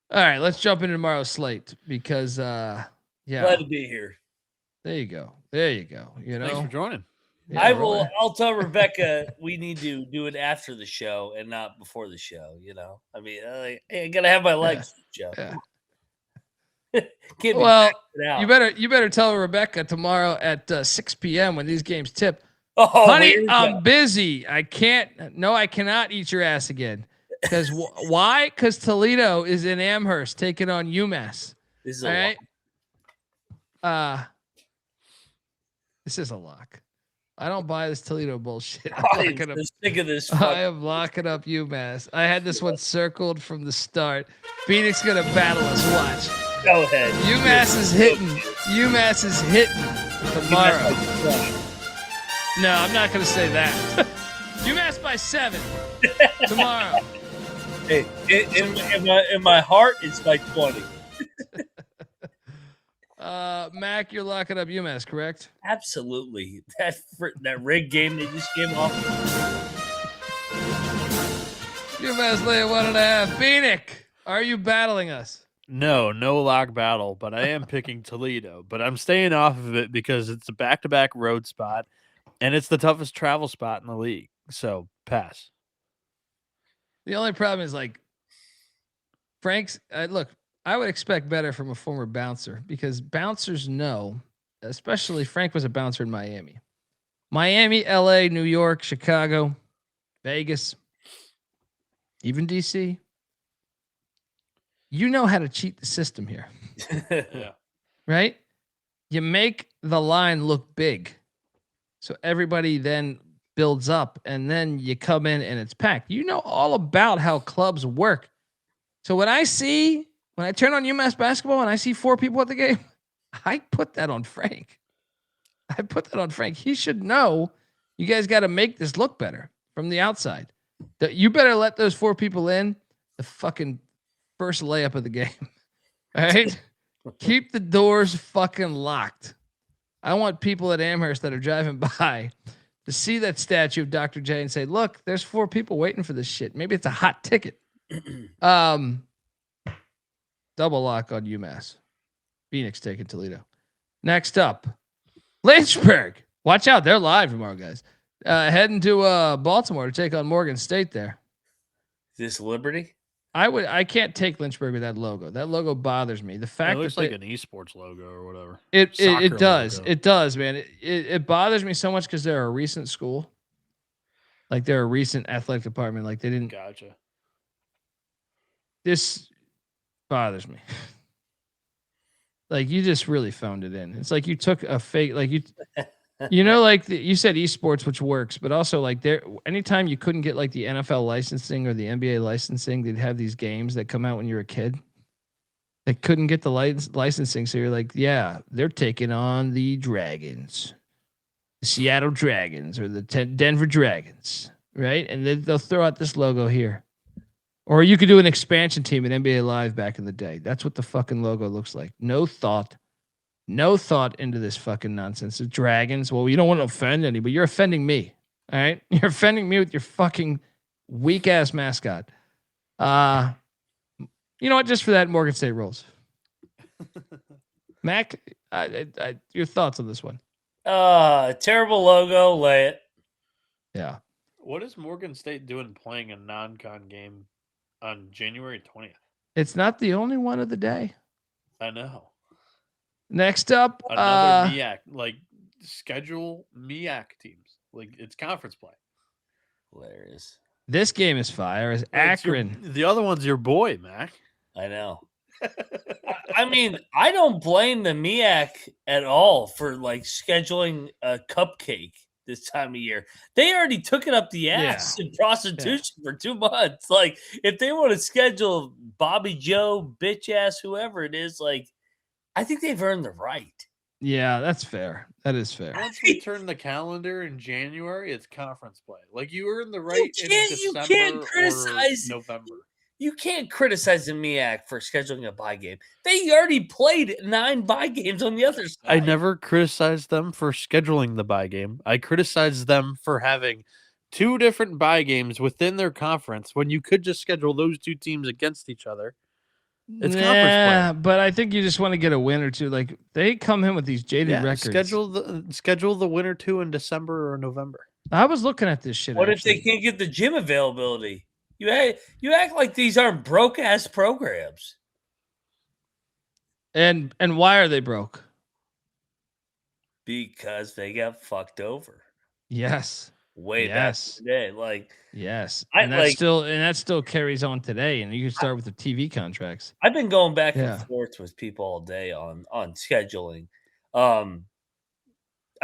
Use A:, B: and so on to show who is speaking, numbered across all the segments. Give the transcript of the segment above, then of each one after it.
A: All right, let's jump into tomorrow's slate because,
B: Glad
A: yeah,
B: to be here.
A: there you go. There you go.
C: Thanks for joining.
A: Yeah,
B: I'll tell Rebecca we need to do it after the show and not before the show. I mean, I gotta have my legs, Joe.
A: Yeah.
B: Can't be
A: Well,
B: out.
A: you better tell Rebecca tomorrow at 6 p.m. when these games tip.
B: Oh,
A: Honey,
B: here we
A: I'm
B: go.
A: busy. I can't. No, I cannot eat your ass again. Because why? Because Toledo is in Amherst taking on UMass.
B: This is
A: All
B: a
A: right.
B: lock.
A: This is a lock. I don't buy this Toledo bullshit.
B: I'm so sick of this.
A: I am locking up UMass. I had this one circled from the start. Phoenix gonna battle us. Watch.
B: Go ahead.
A: UMass is hitting. UMass is hitting tomorrow. No, I'm not gonna say that. UMass by 7 tomorrow.
B: Hey, in my heart, it's by 20.
A: Mac, you're locking up UMass, correct?
B: Absolutely. That rig game they just came off.
A: UMass laying 1.5. Bieniek, are you battling us?
C: No lock battle, but I am picking Toledo. But I'm staying off of it because it's a back-to-back road spot, and it's the toughest travel spot in the league. So pass.
A: The only problem is Frank's. Look, I would expect better from a former bouncer because bouncers know, especially Frank was a bouncer in Miami, LA, New York, Chicago, Vegas, even DC. You know how to cheat the system here.
C: Yeah.
A: Right? You make the line look big. So everybody then builds up and then you come in and it's packed. You know all about how clubs work. So when I turn on UMass basketball and I see 4 people at the game, I put that on Frank. He should know you guys got to make this look better from the outside. You better let those 4 people in the fucking first layup of the game. All right? Keep the doors fucking locked. I want people at Amherst that are driving by to see that statue of Dr. J and say, look, there's 4 people waiting for this shit. Maybe it's a hot ticket. Double lock on UMass. Phoenix taking Toledo. Next up, Lynchburg. Watch out. They're live tomorrow, guys. Heading to Baltimore to take on Morgan State there.
B: Is this Liberty?
A: I can't take Lynchburg with that logo. That logo bothers me. The fact
C: it looks
A: that
C: like an esports logo or whatever.
A: It does. Logo. It does, man. It bothers me so much because they're a recent school. Like they're a recent athletic department. Like they didn't.
C: Gotcha.
A: This bothers me. Like you just really phoned it in. It's like you took a fake, like you know, like you said esports, which works, but also like anytime you couldn't get like the NFL licensing or the NBA licensing, they'd have these games that come out when you're a kid. They couldn't get the licensing, so you're like, yeah, they're taking on the Dragons, the Seattle Dragons or the Denver Dragons, right? And they'll throw out this logo here. Or you could do an expansion team at NBA Live back in the day. That's what the fucking logo looks like. No thought into this fucking nonsense. The Dragons. Well, you don't want to offend anybody. You're offending me. All right? You're offending me with your fucking weak ass mascot. You know what? Just for that, Morgan State rolls. Mac, your thoughts on this one?
B: Terrible logo. Lay it.
A: Yeah.
C: What is Morgan State doing playing a non-con game on January 20th?
A: It's not the only one of the day.
C: I know.
A: Next up,
C: another MEAC, like schedule MEAC teams. Like it's conference play.
B: Hilarious.
A: This game is fire. Is Akron.
C: The other one's your boy, Mac.
B: I know. I mean, I don't blame the MEAC at all for like scheduling a cupcake this time of year. They already took it up the ass in prostitution for 2 months. Like, if they want to schedule Bobby Joe, bitch ass, whoever it is, like, I think they've earned the right.
A: Yeah, that's fair. That is fair.
C: Once we turn the calendar in January, it's conference play. Like, you earn the right in December or November.
B: You can't criticize the MEAC for scheduling a bye game. They already played 9 bye games on the other side.
C: I never criticized them for scheduling the bye game. I criticized them for having 2 different bye games within their conference when you could just schedule those 2 teams against each other It's conference play.
A: But I think you just want to get a win or two. Like they come in with these jaded records.
C: Schedule the win or two in December or November.
A: I was looking at this shit.
B: What if they can't get the gym availability? You act like these aren't broke ass programs.
A: And why are they broke?
B: Because they got fucked over.
A: Yes.
B: Way back today. Like
A: yes. And that still carries on today. And you can start with the TV contracts.
B: I've been going back and forth with people all day on scheduling. I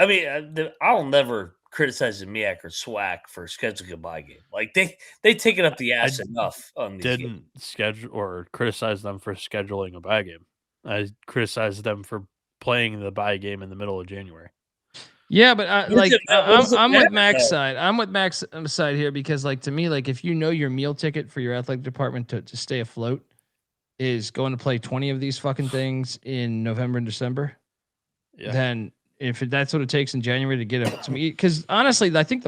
B: mean, I'll never criticize the MEAC or SWAC for scheduling a bye game. Like they take it up the ass enough on these
C: didn't schedule or criticize them for scheduling a bye game. I criticized them for playing the bye game in the middle of January.
A: Yeah, but I'm with Mac's side. I'm with Mac's side here because, like, to me, like, if you know your meal ticket for your athletic department to stay afloat is going to play 20 of these fucking things in November and December, then if that's what it takes in January to get some eat, because honestly, I think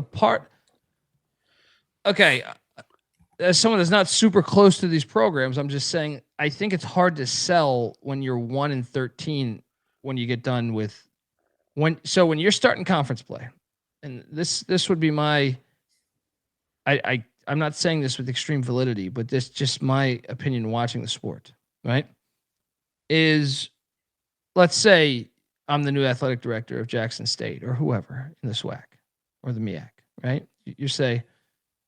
A: as someone that's not super close to these programs, I'm just saying I think it's hard to sell when you're 1-13 when you get done with. When you're starting conference play, and this would be my, I'm not saying this with extreme validity, but this just my opinion watching the sport, right? Is, let's say I'm the new athletic director of Jackson State or whoever in the SWAC or the MEAC, right? You say,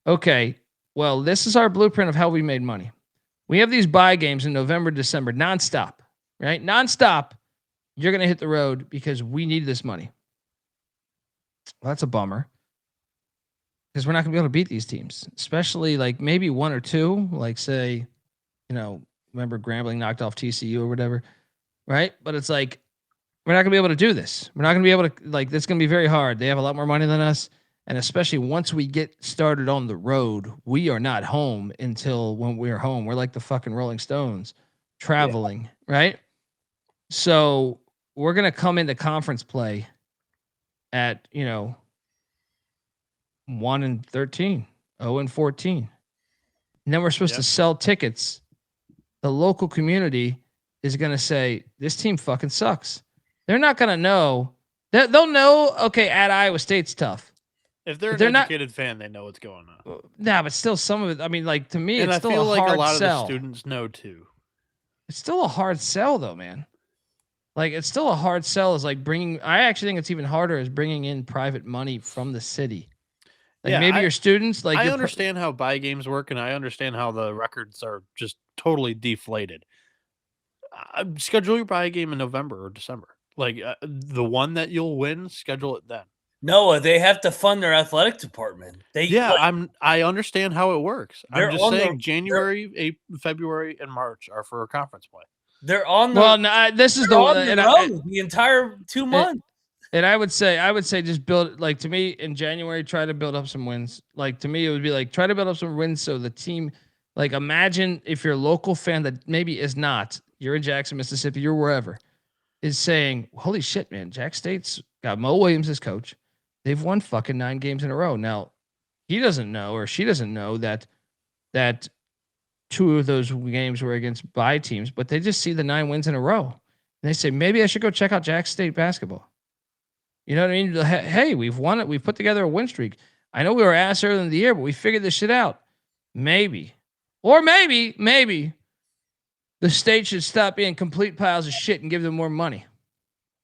A: okay, well, this is our blueprint of how we made money. We have these bye games in November, December, nonstop, right? Nonstop. You're going to hit the road because we need this money. Well, that's a bummer because we're not going to be able to beat these teams, especially like maybe one or two, like say, remember Grambling knocked off TCU or whatever, right? But it's like, we're not going to be able to do this. We're not going to be able to, like, this is going to be very hard. They have a lot more money than us. And especially once we get started on the road, we are not home until when we're home. We're like the fucking Rolling Stones traveling, right? So we're going to come into conference play at, 1-13, 0-14. And then we're supposed to sell tickets. The local community is going to say, this team fucking sucks. They're not going to know. They'll know, okay, at Iowa State's tough.
C: If they're an educated fan, they know what's going on.
A: Nah, but still some of it, I mean, like, to me,
C: and
A: it's
C: I
A: still
C: feel
A: a
C: like
A: hard
C: a lot
A: sell.
C: of the students know, too.
A: It's still a hard sell, though, man. Like, it's still a hard sell is like I actually think it's even harder is bringing in private money from the city. Like maybe your students, like
C: I understand how bye games work, and I understand how the records are just totally deflated. Schedule your bye game in November or December. Like the one that you'll win, schedule it then.
B: No, they have to fund their athletic department.
C: I understand how it works. I'm just saying January, February, and March are for a conference play.
B: They're on the the entire 2 months.
A: And I would say just build, like, to me in January, try to build up some wins. Like, to me, it would be like, try to build up some wins. So the team, like, imagine if your local fan that maybe is not, you're in Jackson, Mississippi, you're wherever, is saying, holy shit, man, Jack State's got Mo Williams as coach. They've won fucking 9 games in a row. Now he doesn't know, or she doesn't know that 2 of those games were against bye teams, but they just see the 9 wins in a row. And they say, maybe I should go check out Jack State basketball. You know what I mean? Hey, we've won it. We've put together a win streak. I know we were ass early in the year, but we figured this shit out. Maybe. Or maybe the state should stop being complete piles of shit and give them more money.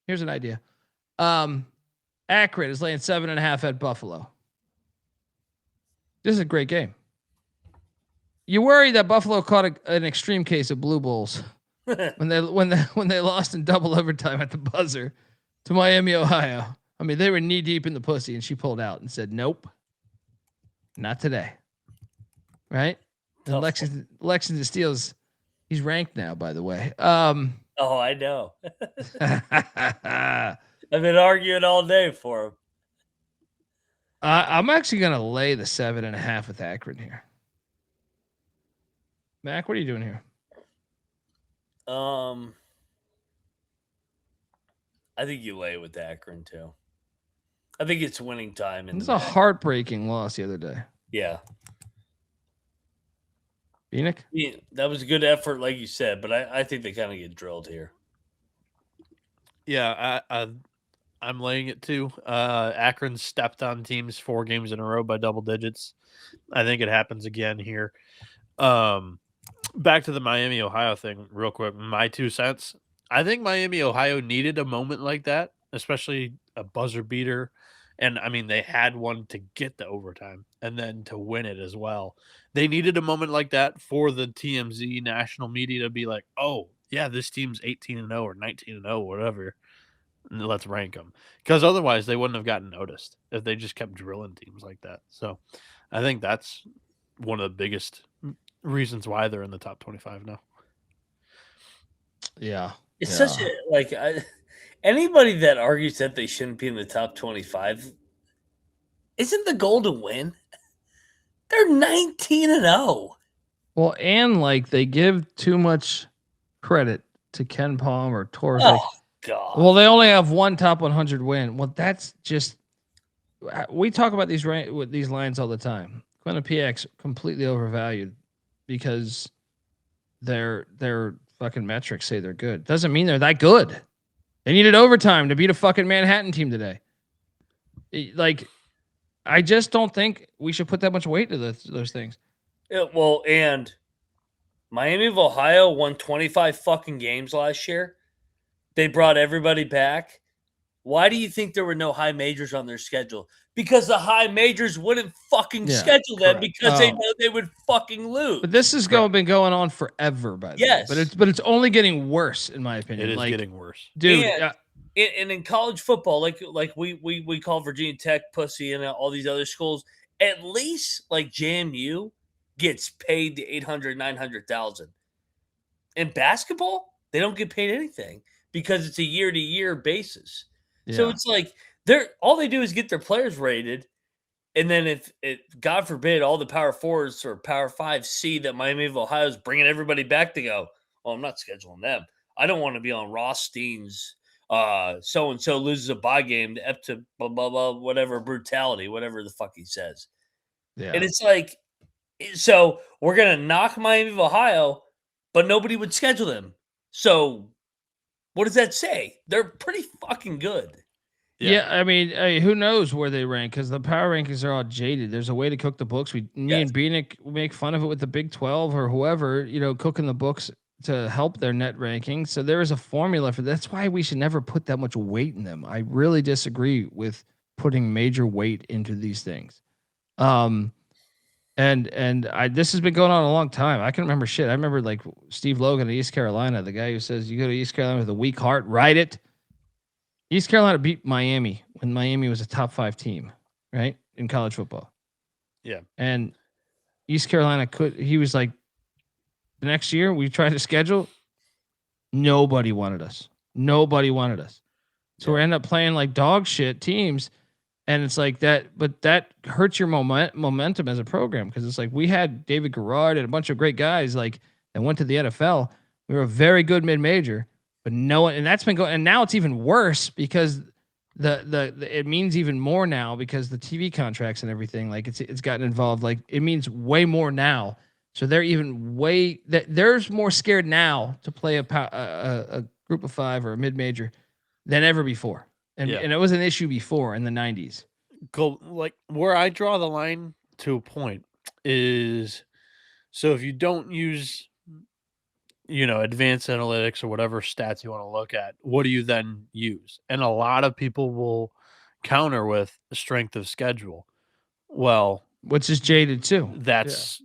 A: Here's an idea. Akron is laying 7.5 at Buffalo. This is a great game. You worry that Buffalo caught an extreme case of blue bulls when they lost in double overtime at the buzzer to Miami, Ohio. I mean, they were knee deep in the pussy, and she pulled out and said, "Nope, not today." Right? And Lexington Steele's, he's ranked now, by the way.
B: Oh, I know. I've been arguing all day for him.
A: I'm actually gonna lay the 7.5 with Akron here. Mac, what are you doing here?
B: I think you lay with Akron too. I think it's winning time.
A: It was a heartbreaking loss the other day.
B: Yeah.
A: Bieniek?
B: Yeah, that was a good effort, like you said, but I think they kind of get drilled here.
C: Yeah, I'm laying it too. Akron stepped on teams 4 games in a row by double digits. I think it happens again here. Back to the Miami, Ohio thing real quick. My 2 cents. I think Miami, Ohio needed a moment like that, especially a buzzer beater. And I mean, they had one to get the overtime and then to win it as well. They needed a moment like that for the TMZ national media to be like, oh, yeah, this team's 18-0 or 19-0, whatever. Let's rank them. Because otherwise, they wouldn't have gotten noticed if they just kept drilling teams like that. So I think that's one of the biggest reasons why they're in the top 25 now.
A: Yeah.
B: It's such a anybody that argues that they shouldn't be in the top 25, isn't the goal to win? They're 19-0.
A: Well, and like they give too much credit to Ken Palm or Torres.
B: Oh God.
A: Well, they only have one top 100 win. Well, that's just we talk about these lines all the time. Quinnipiac's completely overvalued because their fucking metrics say they're good. Doesn't mean they're that good. They needed overtime to beat a fucking Manhattan team today. Like, I just don't think we should put that much weight to those things.
B: Yeah, well, and Miami of Ohio won 25 fucking games last year. They brought everybody back. Why do you think there were no high majors on their schedule? Because the high majors wouldn't fucking schedule them because they know they would fucking lose.
A: But this has been going on forever, by the way. But it's only getting worse, in my opinion.
C: It is getting worse,
A: dude.
B: And in college football, like we call Virginia Tech pussy and all these other schools, at least like JMU gets paid the 800, 900,000. In basketball, they don't get paid anything because it's a year-to-year basis. Yeah. So it's like all they do is get their players rated, and then if God forbid all the Power 4s or Power 5s see that Miami of Ohio is bringing everybody back to go, I'm not scheduling them. I don't want to be on Ross Steen's so-and-so loses a bye game to blah, blah, blah, whatever, brutality, whatever the fuck he says. Yeah. And it's like, so we're going to knock Miami of Ohio, but nobody would schedule them. So what does that say? They're pretty fucking good.
A: Yeah, I mean, who knows where they rank because the power rankings are all jaded. There's a way to cook the books. Me and Bieniek make fun of it with the Big 12 or whoever, cooking the books to help their net ranking. So there is a formula for that's why we should never put that much weight in them. I really disagree with putting major weight into these things. And this has been going on a long time. I can remember shit. I remember like Steve Logan at East Carolina, the guy who says you go to East Carolina with a weak heart, write it. East Carolina beat Miami when Miami was a top 5 team, right? In college football.
C: Yeah.
A: And East Carolina he was like, the next year we tried to schedule. Nobody wanted us. So we end up playing like dog shit teams. And it's like that, but that hurts your momentum as a program. Cause it's like, we had David Garrard and a bunch of great guys like that went to the NFL. We were a very good mid-major. But no one, and that's been going, and now it's even worse because it means even more now because the TV contracts and everything, like it's gotten involved. Like it means way more now. So they're even there's more scared now to play a group of 5 or a mid-major than ever before. And it was an issue before in the 90s.
C: Like where I draw the line to a point is, so if you don't use advanced analytics or whatever stats you want to look at, what do you then use? And a lot of people will counter with the strength of schedule. Well,
A: which is jaded too.
C: That's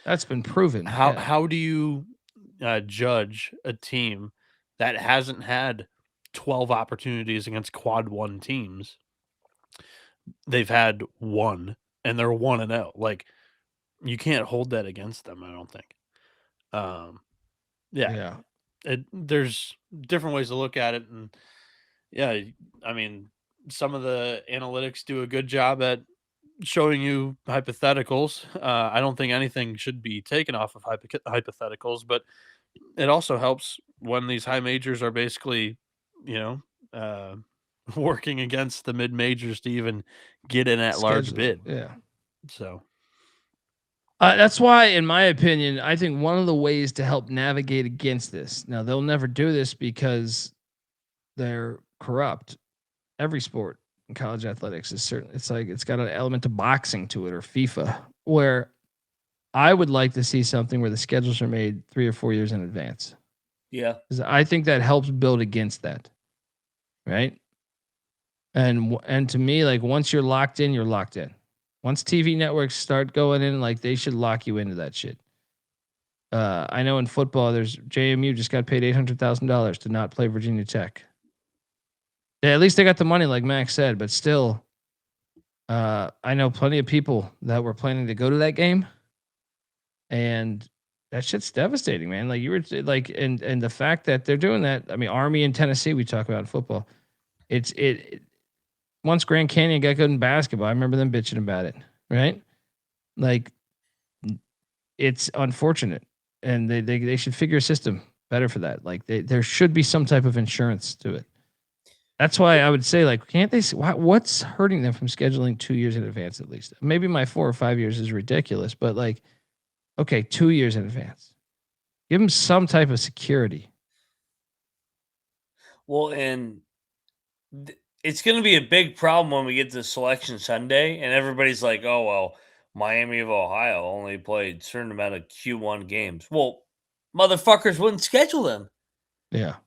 C: that's
A: been proven.
C: How do you judge a team that hasn't had 12 opportunities against quad 1 teams? They've had 1 and they're 1-0. Like you can't hold that against them, I don't think. There's different ways to look at it, and I mean, some of the analytics do a good job at showing you hypotheticals. I don't think anything should be taken off of hypotheticals, but it also helps when these high majors are basically, working against the mid majors to even get in at large bid.
A: Yeah.
C: So.
A: That's why, in my opinion, I think one of the ways to help navigate against this. Now, they'll never do this because they're corrupt. Every sport in college athletics is certain. It's like it's got an element of boxing to it or FIFA, where I would like to see something where the schedules are made 3 or 4 years in advance.
B: Yeah.
A: Because I think that helps build against that. Right. And to me, like once you're locked in, you're locked in. Once TV networks start going in, like they should lock you into that shit. I know in football, there's JMU just got paid $800,000 to not play Virginia Tech. Yeah, at least they got the money, like Max said, but still, I know plenty of people that were planning to go to that game, and that shit's devastating, man. Like you were like, and the fact that they're doing that, I mean, Army in Tennessee, we talk about in football. It once Grand Canyon got good in basketball, I remember them bitching about it, right? Like, it's unfortunate, and they should figure a system better for that. Like, there should be some type of insurance to it. That's why I would say, like, can't they? What's hurting them from scheduling 2 years in advance at least? Maybe my 4 or 5 years is ridiculous, but like, okay, 2 years in advance, give them some type of security.
B: Well, and it's going to be a big problem when we get to Selection Sunday, and everybody's like, "Oh well, Miami of Ohio only played a certain amount of Q1 games." Well, motherfuckers wouldn't schedule them.
A: Yeah.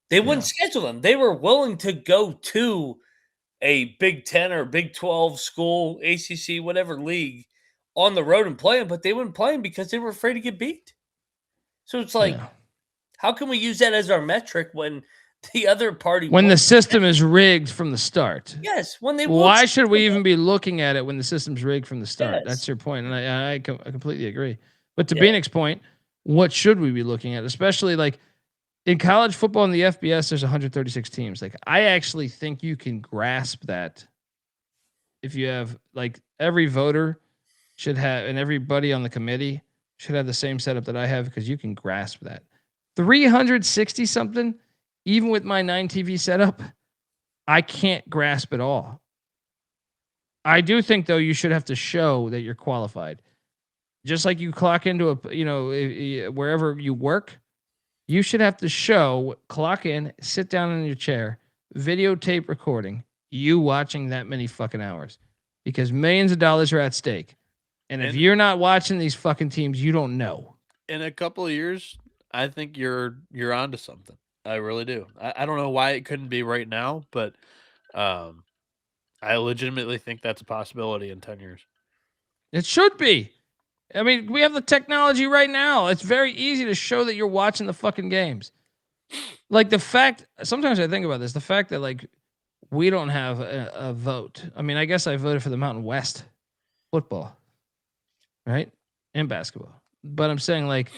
B: They wouldn't schedule them. They were willing to go to a Big 10 or Big 12 school, ACC, whatever league on the road and play them, but they wouldn't play them because they were afraid to get beat. So it's like, how can we use that as our metric when the other party,
A: when the system is rigged from the start?
B: Yes. When they,
A: why should we even be looking at it when the system's rigged from the start?
B: Yes.
A: That's your point, and I completely agree. But to Bieniek's point, what should we be looking at? Especially like in college football in the FBS, there's 136 teams. Like, I actually think you can grasp that if you have, like, every voter should have, and everybody on the committee should have the same setup that I have, because you can grasp that. 360 something, even with my 9 TV setup, I can't grasp it all. I do think, though, you should have to show that you're qualified. Just like you clock into wherever you work, you should have to clock in, sit down in your chair, videotape recording, you watching that many fucking hours, because millions of dollars are at stake. And if you're not watching these fucking teams, you don't know.
C: In a couple of years, I think you're onto something. I really do. I don't know why it couldn't be right now, but I legitimately think that's a possibility in 10 years.
A: It should be. I mean, we have the technology right now. It's very easy to show that you're watching the fucking games. Like, the fact, sometimes I think about this, the fact that, like, we don't have a vote. I mean, I guess I voted for the Mountain West football, right? And basketball. But I'm saying, like,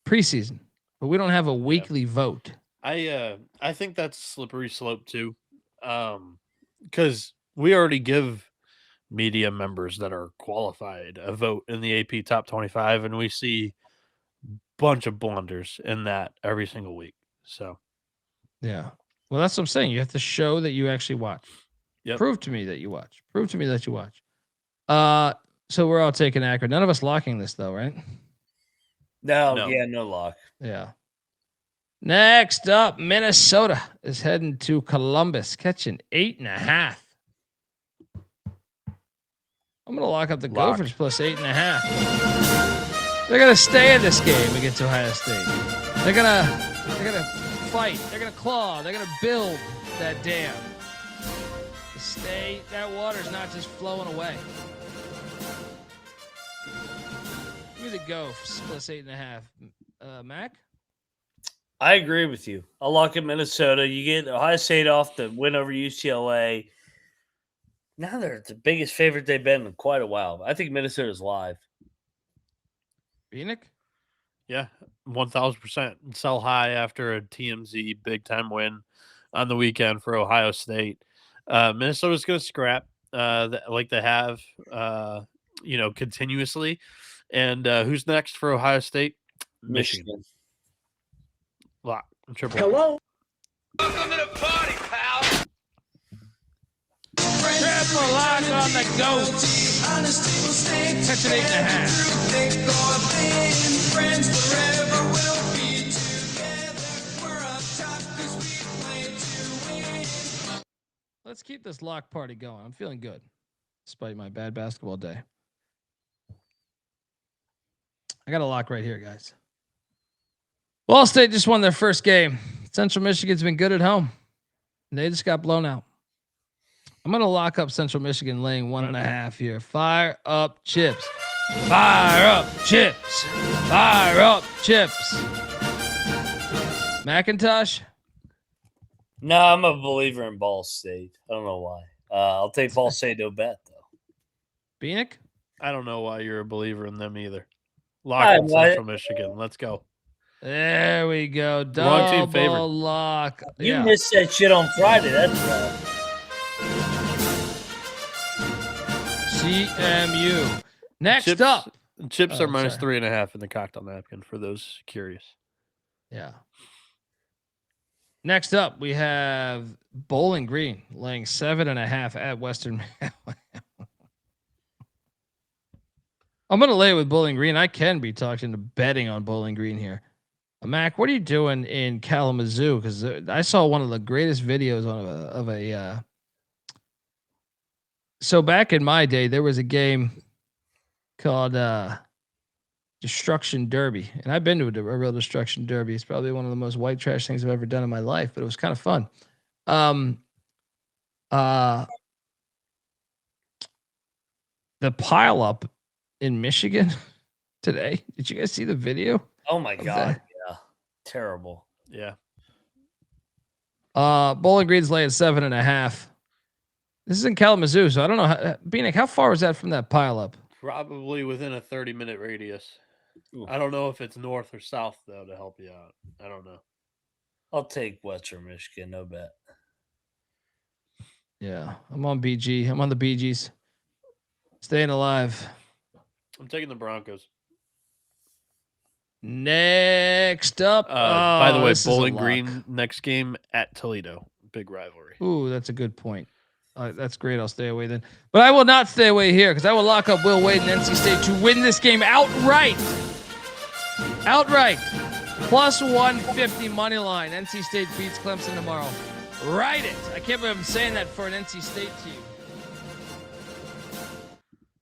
A: preseason. But we don't have a weekly vote.
C: I think that's a slippery slope too. Because we already give media members that are qualified a vote in the AP Top 25, and we see a bunch of blunders in that every single week. So,
A: yeah. Well, that's what I'm saying. You have to show that you actually watch. Yep. Prove to me that you watch. Prove to me that you watch. So we're all taking Akron. None of us locking this, though, right?
B: No. Yeah, no lock.
A: Yeah. Next up, Minnesota is heading to Columbus, catching 8.5. I'm gonna lock up the Gophers plus 8.5. They're gonna stay in this game against Ohio State. They're gonna fight. They're gonna claw. They're gonna build that dam. To stay, that water's not just flowing away. Give me the Gophers plus 8.5. Mac?
B: I agree with you. I'll lock in Minnesota. You get Ohio State off the win over UCLA. Now they're the biggest favorite they've been in quite a while. I think Minnesota's live.
A: Bieniek?
C: Yeah, 1,000%. Sell high after a TMZ big-time win on the weekend for Ohio State. Minnesota's going to scrap like they have, continuously. And who's next for Ohio State? Michigan. Lock. Triple.
D: Hello. Welcome to the party, pal.
A: Triple lock on the goat. Catch an 8.5. Let's keep this lock party going. I'm feeling good, despite my bad basketball day. I got a lock right here, guys. Ball State just won their first game. Central Michigan's been good at home. They just got blown out. I'm going to lock up Central Michigan laying 1.5 here. Fire up chips. Fire up chips. Fire up chips. McIntyre?
B: No, I'm a believer in Ball State. I don't know why. I'll take Ball State no bet, though.
A: Bieniek?
C: I don't know why you're a believer in them either. Lock in Central Michigan. Let's go.
A: There we go.
C: Wrong team favored.
A: Double lock.
B: You missed that shit on Friday. That's right.
A: CMU. Next
C: Chips,
A: up.
C: Chips are minus 3.5 in the cocktail napkin for those curious.
A: Yeah. Next up, we have Bowling Green laying 7.5 at Western. I'm going to lay it with Bowling Green. I can be talking to betting on Bowling Green here. Mac, what are you doing in Kalamazoo? Because I saw one of the greatest videos of a. So back in my day, there was a game called Destruction Derby, and I've been to a real Destruction Derby. It's probably one of the most white trash things I've ever done in my life, but it was kind of fun. The pile up in Michigan today. Did you guys see the video?
B: Oh my God. Yeah. Terrible.
C: Yeah.
A: Bowling Green's laying 7.5. This is in Kalamazoo, so I don't know. Bieniek, how far is that from that pile up?
C: Probably within a 30-minute radius. Ooh. I don't know if it's north or south, though, to help you out. I don't know.
B: I'll take Western Michigan, no bet.
A: Yeah, I'm on BG. I'm on the BGs. Staying alive.
C: I'm taking the Broncos.
A: Next up.
C: By the way, Bowling Green next game at Toledo. Big rivalry.
A: Ooh, that's a good point. That's great. I'll stay away then. But I will not stay away here because I will lock up Will Wade and NC State to win this game outright. Outright. Plus 150 money line. NC State beats Clemson tomorrow. Write it. I can't believe I'm saying that for an NC State team.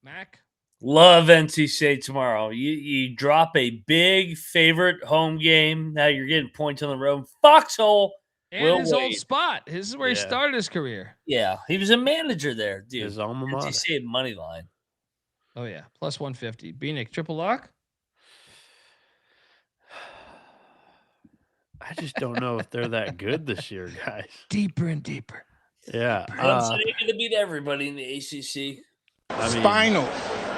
A: Mac?
B: Love NC State tomorrow. You drop a big favorite home game. Now you're getting points on the road. Foxhole.
A: And his old spot. This is where he started his career.
B: Yeah, he was a manager there, dude.
C: His alma mater.
B: NC State money line.
A: Oh, yeah. Plus 150. Bieniek, triple lock?
C: I just don't know if they're that good this year, guys.
A: Deeper and deeper.
C: Yeah.
B: Clemson ain't going to beat everybody in the ACC.
C: I mean,
D: Spinal.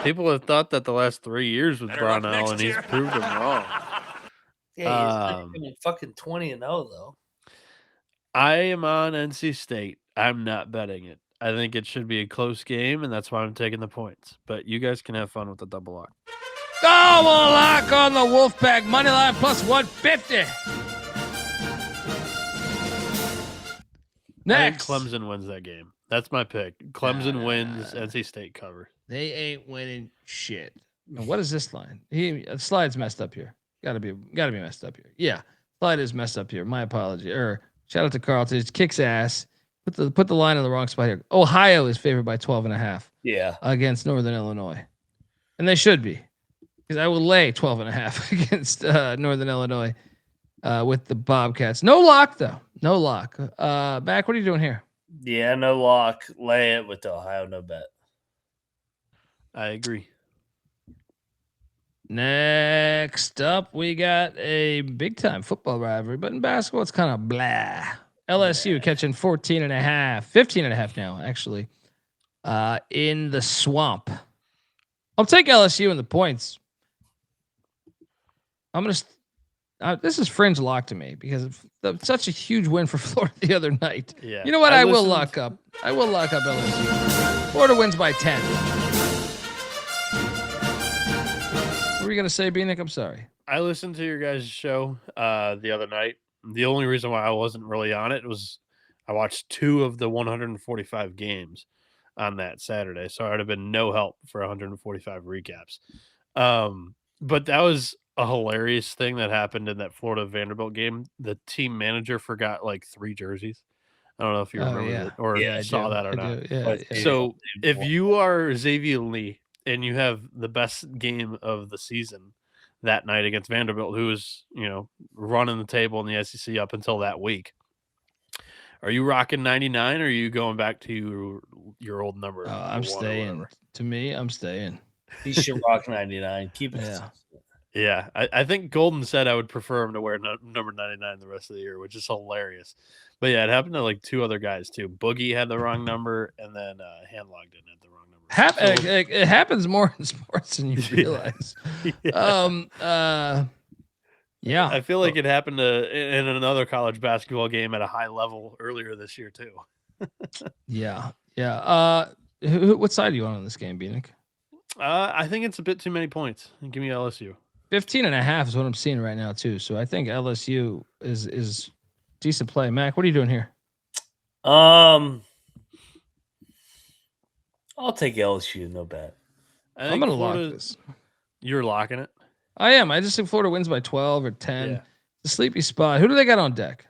C: People have thought that the last 3 years with Brownell, and he's proved them wrong.
B: Yeah, he's fucking 20-0, though.
C: I am on NC State. I'm not betting it. I think it should be a close game, and that's why I'm taking the points. But you guys can have fun with the double lock.
A: Double lock on the Wolfpack money line plus 150. Next,
C: I think Clemson wins that game. That's my pick. Clemson wins. NC State covers.
A: They ain't winning shit. And what is this line? Slide's messed up here. Gotta be messed up here. Yeah, slide is messed up here. My apology. Shout out to Carlton. It kicks ass. Put the line in the wrong spot here. Ohio is favored by 12.5.
B: Yeah.
A: Against Northern Illinois. And they should be. Because I will lay 12.5 against Northern Illinois with the Bobcats. No lock, though. No lock. Mac, what are you doing here?
B: Yeah, no lock. Lay it with Ohio, no bet.
C: I agree.
A: Next up, we got a big-time football rivalry, but in basketball, it's kind of blah. LSU catching 14.5, 15.5 now, actually, in the swamp. I'll take LSU in the points. This is fringe lock to me because of such a huge win for Florida the other night.
C: Yeah.
A: You know what? I will lock up. I will lock up LSU. Florida wins by 10. What were you going to say, Bieniek? I'm sorry.
C: I listened to your guys' show the other night. The only reason why I wasn't really on it was I watched 2 of the 145 games. on that Saturday, so I'd have been no help for 145 recaps. But that was a hilarious thing that happened in that Florida Vanderbilt game. The team manager forgot like 3 jerseys. I don't know if you remember it or
A: I
C: saw
A: do.
C: that or
A: I
C: not.
A: do. Yeah.
C: So if you are Xavier Lee and you have the best game of the season that night against Vanderbilt, who was, running the table in the SEC up until that week, are you rocking 99 or are you going back to your old number?
A: I'm staying. To me, I'm staying.
B: He should rock 99. Keep it.
A: Yeah.
C: Yeah, I think Golden said I would prefer him to wear number 99 the rest of the year, which is hilarious. But yeah, it happened to like 2 other guys too. Boogie had the wrong number, and then Handlog didn't have the wrong number.
A: It happens more in sports than you realize. Yeah.
C: I feel like it happened in another college basketball game at a high level earlier this year too.
A: Yeah. What side are you on this game, Bieniek?
C: I think it's a bit too many points. Give me LSU.
A: 15.5 is what I'm seeing right now too. So I think LSU is decent play. Mac, what are you doing here?
B: I'll take LSU. No bet.
A: I'm gonna lock this.
C: You're locking it?
A: I am. I just think Florida wins by 12 or 10.
C: Yeah.
A: The sleepy spot. Who do they got on deck?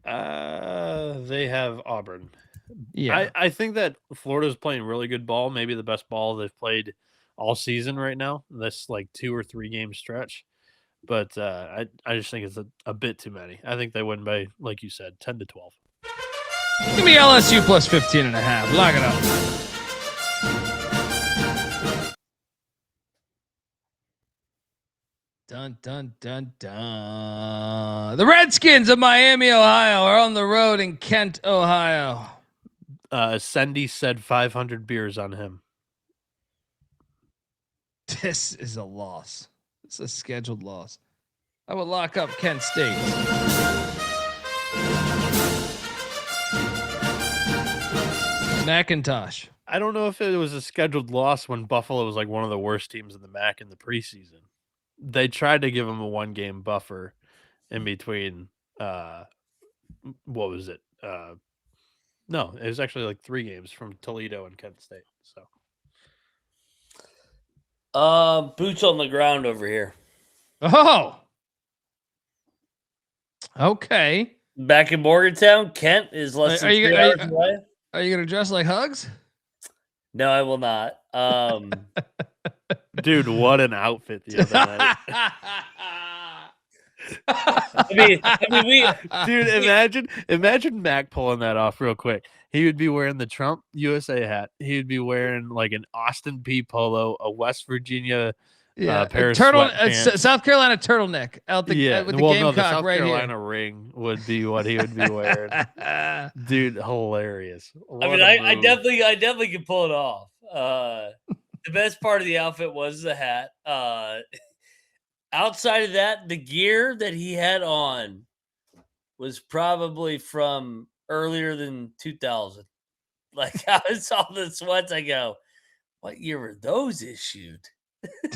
C: They have Auburn.
A: Yeah.
C: I think that Florida's playing really good ball, maybe the best ball they've played all season right now, this like 2 or 3 game stretch. But I just think it's a bit too many. I think they win by, like you said, 10 to 12.
A: Give me LSU plus 15.5. Lock it up. Dun, dun, dun, dun. The Redskins of Miami, Ohio are on the road in Kent, Ohio.
C: Sendy said 500 beers on him.
A: This is a loss. It's a scheduled loss. I would lock up Kent State. McIntyre.
C: I don't know if it was a scheduled loss when Buffalo was like one of the worst teams in the MAC in the preseason. They tried to give him a 1-game buffer in between. What was it? No, it was actually like 3 games from Toledo and Kent State. So,
B: boots on the ground over here.
A: Oh, okay.
B: Back in Morgantown, Kent is less than 3 hours away.
A: Are you gonna dress like Hugs?
B: No, I will not.
C: Dude, what an outfit the other night. Imagine Mac pulling that off real quick. He would be wearing the Trump USA hat. He would be wearing like an Austin P polo, a West Virginia pair of sweatpants.
A: South Carolina turtleneck out the with the Gamecock
C: the South
A: right
C: Carolina
A: here.
C: ring would be what he would be wearing. Dude, hilarious.
B: I definitely can pull it off. The best part of the outfit was the hat. Outside of that, the gear that he had on was probably from earlier than 2000. Like I saw the sweats, I go, what year were those issued?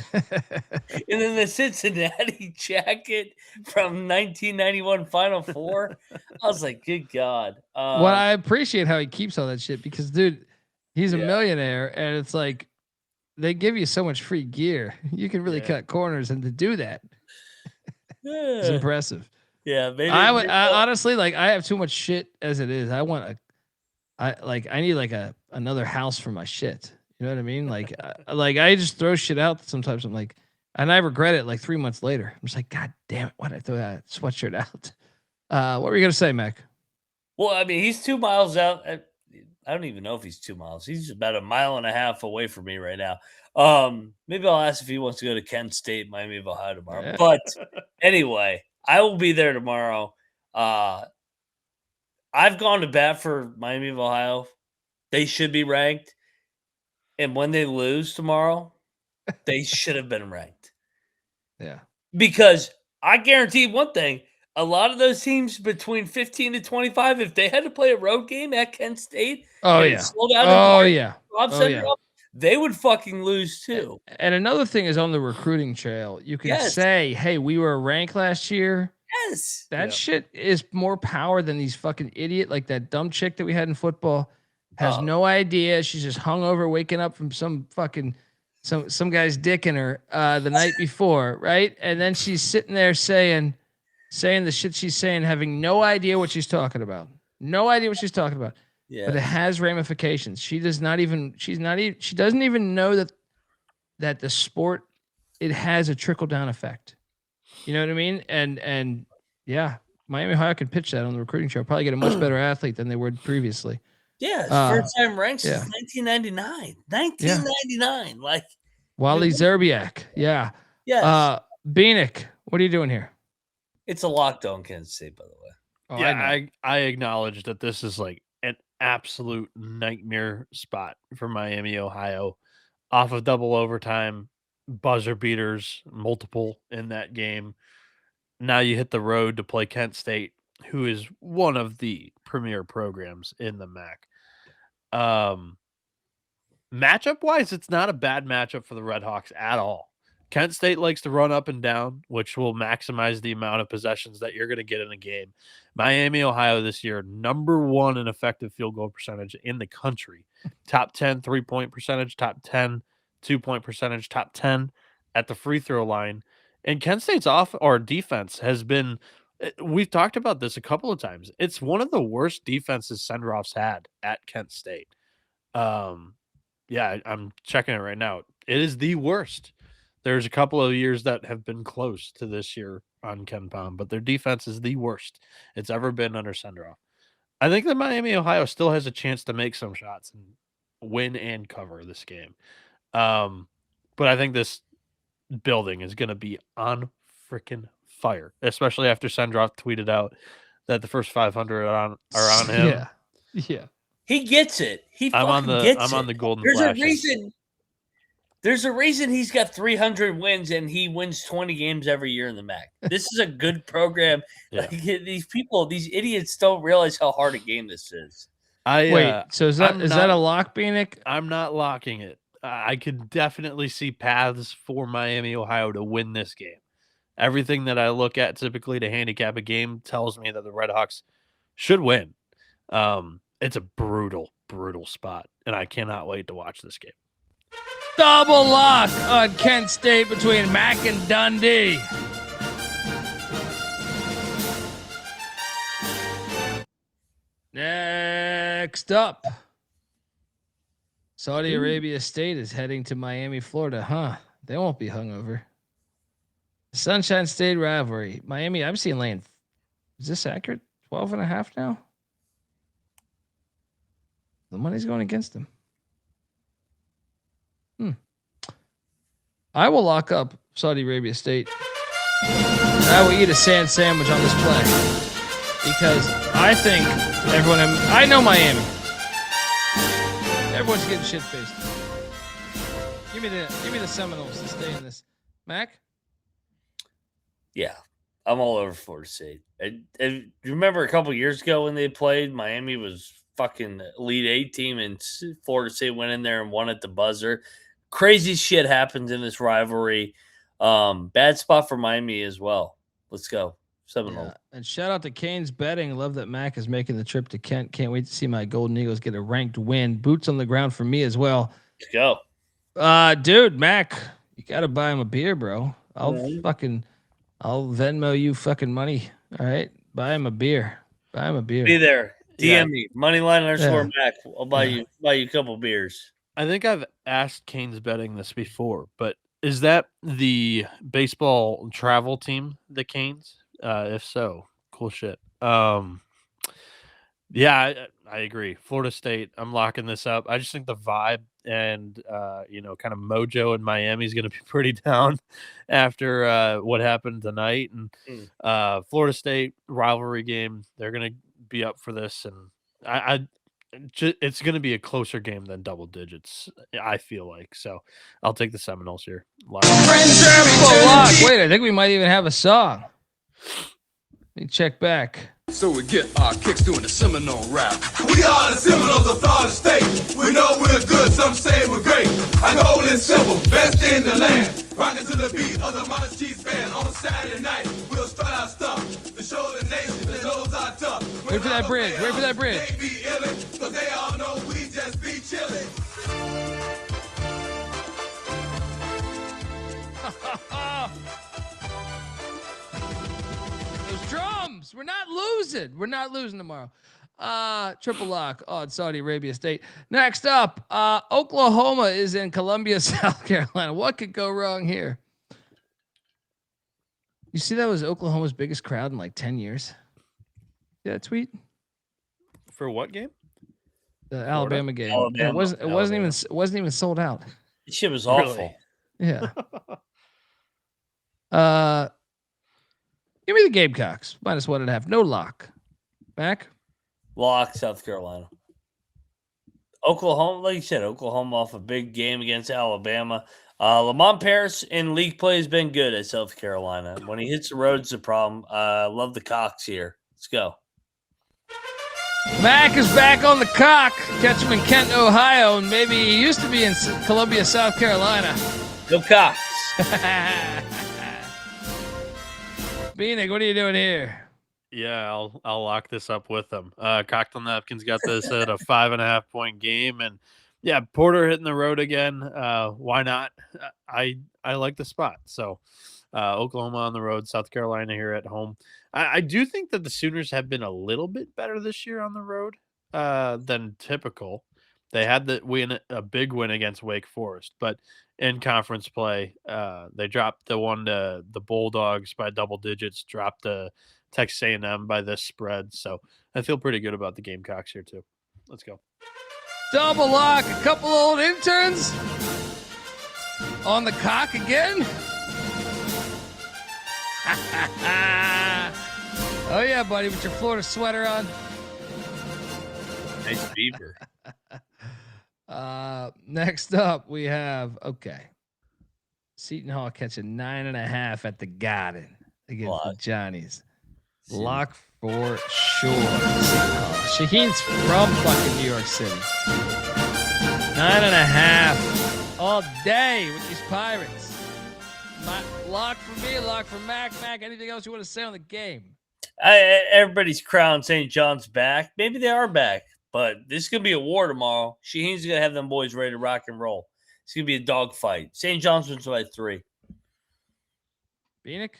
B: And then the Cincinnati jacket from 1991 Final Four. I was like, good God.
A: Well, I appreciate how he keeps all that shit because, dude, he's a millionaire, and it's like they give you so much free gear. You can really cut corners, and to do that, it's impressive.
B: Yeah, maybe.
A: I honestly, like, I have too much shit as it is. I need like another house for my shit. You know what I mean? Like, I just throw shit out sometimes. I'm like, and I regret it like 3 months later. I'm just like, God damn it. Why did I throw that sweatshirt out? What were you going to say, Mac?
B: Well, I mean, he's 2 miles out. I don't even know if he's 2 miles. He's about 1.5 miles away from me right now. Maybe I'll ask if he wants to go to Kent State, Miami of Ohio tomorrow. Yeah. But anyway, I will be there tomorrow. I've gone to bat for Miami of Ohio. They should be ranked. And when they lose tomorrow, they should have been ranked.
A: Yeah.
B: Because I guarantee one thing, a lot of those teams between 15 to 25, if they had to play a road game at Kent State, they would fucking lose too.
A: And another thing is on the recruiting trail, you can say, hey, we were ranked last year.
B: Yes.
A: That shit is more power than these fucking idiot, like that dumb chick that we had in football. has no idea. She's just hungover, waking up from some fucking some guy's dick in her the night before, right? And then she's sitting there saying the shit she's saying, having no idea what she's talking about. No idea what she's talking about.
B: Yeah.
A: But it has ramifications. She doesn't even know that the sport, it has a trickle down effect. You know what I mean? And yeah, Miami Ohio can pitch that on the recruiting show. Probably get a much better athlete than they were previously.
B: Yeah, it's first time ranked since 1999. 1999. Like
A: Wally Zerbiak. Yeah.
B: Yes.
A: Bieniek, what are you doing here?
B: It's a locked on Kansas State, by the way.
A: Oh,
C: yeah, I acknowledge that this is like an absolute nightmare spot for Miami, Ohio. Off of double overtime, buzzer beaters, multiple in that game. Now you hit the road to play Kent State, who is one of the premier programs in the MAC. Matchup wise, it's not a bad matchup for the Redhawks at all. Kent State likes to run up and down, which will maximize the amount of possessions that you're going to get in a game. Miami, Ohio this year, number 1 in effective field goal percentage in the country. Top 10 3-point percentage, top 10 2-point percentage, top 10 at the free throw line. And Kent State's defense has been, we've talked about this a couple of times. It's one of the worst defenses Sendroff's had at Kent State. Yeah, I'm checking it right now. It is the worst. There's a couple of years that have been close to this year on Ken Palm, but their defense is the worst it's ever been under Sendroff. I think that Miami, Ohio still has a chance to make some shots and win and cover this game. But I think this building is going to be on freaking fire, especially after Sendroff tweeted out that the first 500 are on him.
A: Yeah.
B: He gets it.
C: I'm on the Golden Flashes.
B: There's a reason he's got 300 wins and he wins 20 games every year in the MAC. This is a good program.
C: Yeah.
B: Like, these idiots don't realize how hard a game this is.
A: Wait, so is that a lock, Bieniek?
C: I'm not locking it. I could definitely see paths for Miami, Ohio to win this game. Everything that I look at typically to handicap a game tells me that the Redhawks should win. It's a brutal, brutal spot, and I cannot wait to watch this game.
A: Double lock on Kent State between Mac and Dundee. Next up, Saudi Arabia State is heading to Miami, Florida. Huh? They won't be hungover. Sunshine State rivalry. Miami, I'm seeing laying. Is this accurate? 12.5 now? The money's going against them. I will lock up Saudi Arabia State. I will eat a sand sandwich on this play because I think I know Miami. Everyone's getting shit faced. Give me the Seminoles to stay in this. Mac?
B: Yeah, I'm all over Florida State. You remember a couple years ago when they played? Miami was fucking Elite 8 team, and Florida State went in there and won at the buzzer. Crazy shit happens in this rivalry. Bad spot for Miami as well. Let's go. Seminole.
A: Yeah. And shout out to Canes Betting. Love that Mac is making the trip to Kent. Can't wait to see my Golden Eagles get a ranked win. Boots on the ground for me as well.
B: Let's go.
A: Dude, Mac, you got to buy him a beer, bro. I'll Venmo you fucking money. All right? Buy him a beer.
B: Be there. DM me. Moneyline _ Mac. I'll buy you a couple beers.
C: I think I've asked Canes Betting this before, but is that the baseball travel team, the Canes? If so, cool shit. Yeah, I agree. Florida State, I'm locking this up. I just think the vibe and kind of mojo in Miami is going to be pretty down after what happened tonight. And Florida State rivalry game, they're going to be up for this, and it's going to be a closer game than double digits, I feel like. So I'll take the Seminoles here.
A: Wait, I think we might even have a song. Let me check back.
D: So we get our kicks doing the Seminole rap. We are the Seminoles of Florida State. We know we're good, some say we're great. I know it's simple, best in the land. Rocking to the beat of the Modern Chiefs band on Saturday night. We'll strut our stuff to show the nation that knows our tough.
A: Wait for that bridge.
D: They be illin', 'cause they all know we
A: Those drums. We're not losing. We're not losing tomorrow. Triple lock on Saudi Arabia State. Next up, Oklahoma is in Columbia, South Carolina. What could go wrong here? You see, that was Oklahoma's biggest crowd in like 10 years. See that tweet?
C: For what game?
A: The Alabama game.
B: Alabama.
A: It wasn't even sold out.
B: This shit was awful.
A: Yeah. Give me the Gamecocks. -1.5. No lock. Mac?
B: Lock, South Carolina. Oklahoma, like you said, Oklahoma off a big game against Alabama. Lamont Paris in league play has been good at South Carolina. When he hits the road, it's a problem. Love the Cox here. Let's go.
A: Mac is back on the cock. Catch him in Kent, Ohio, and maybe he used to be in Columbia, South Carolina.
B: Go Cox.
A: Bieniek, what are you doing here?
C: Yeah, I'll lock this up with them. Cocktail Napkins got this at a 5.5 point game, and yeah, Porter hitting the road again. Why not? I like the spot. So Oklahoma on the road, South Carolina here at home. I do think that the Sooners have been a little bit better this year on the road than typical. They had a big win against Wake Forest, but in conference play, they dropped the Bulldogs by double digits, dropped the Texas A&M by this spread. So I feel pretty good about the Gamecocks here too. Let's go.
A: Double lock. A couple old interns on the cock again. Oh yeah, buddy, with your Florida sweater on.
B: Nice beaver.
A: Next up we have Seton Hall catching 9.5 at the Garden against the Johnnies. Lock for sure. Shaheen's from fucking New York City. 9.5 all day with these Pirates. Lock for me, lock for Mac. Mac, anything else you want to say on the game?
B: Everybody's crowned St. John's back. Maybe they are back, but this is going to be a war tomorrow. Shaheen's going to have them boys ready to rock and roll. It's going to be a dogfight. St. John's wins by 3.
A: Bieniek?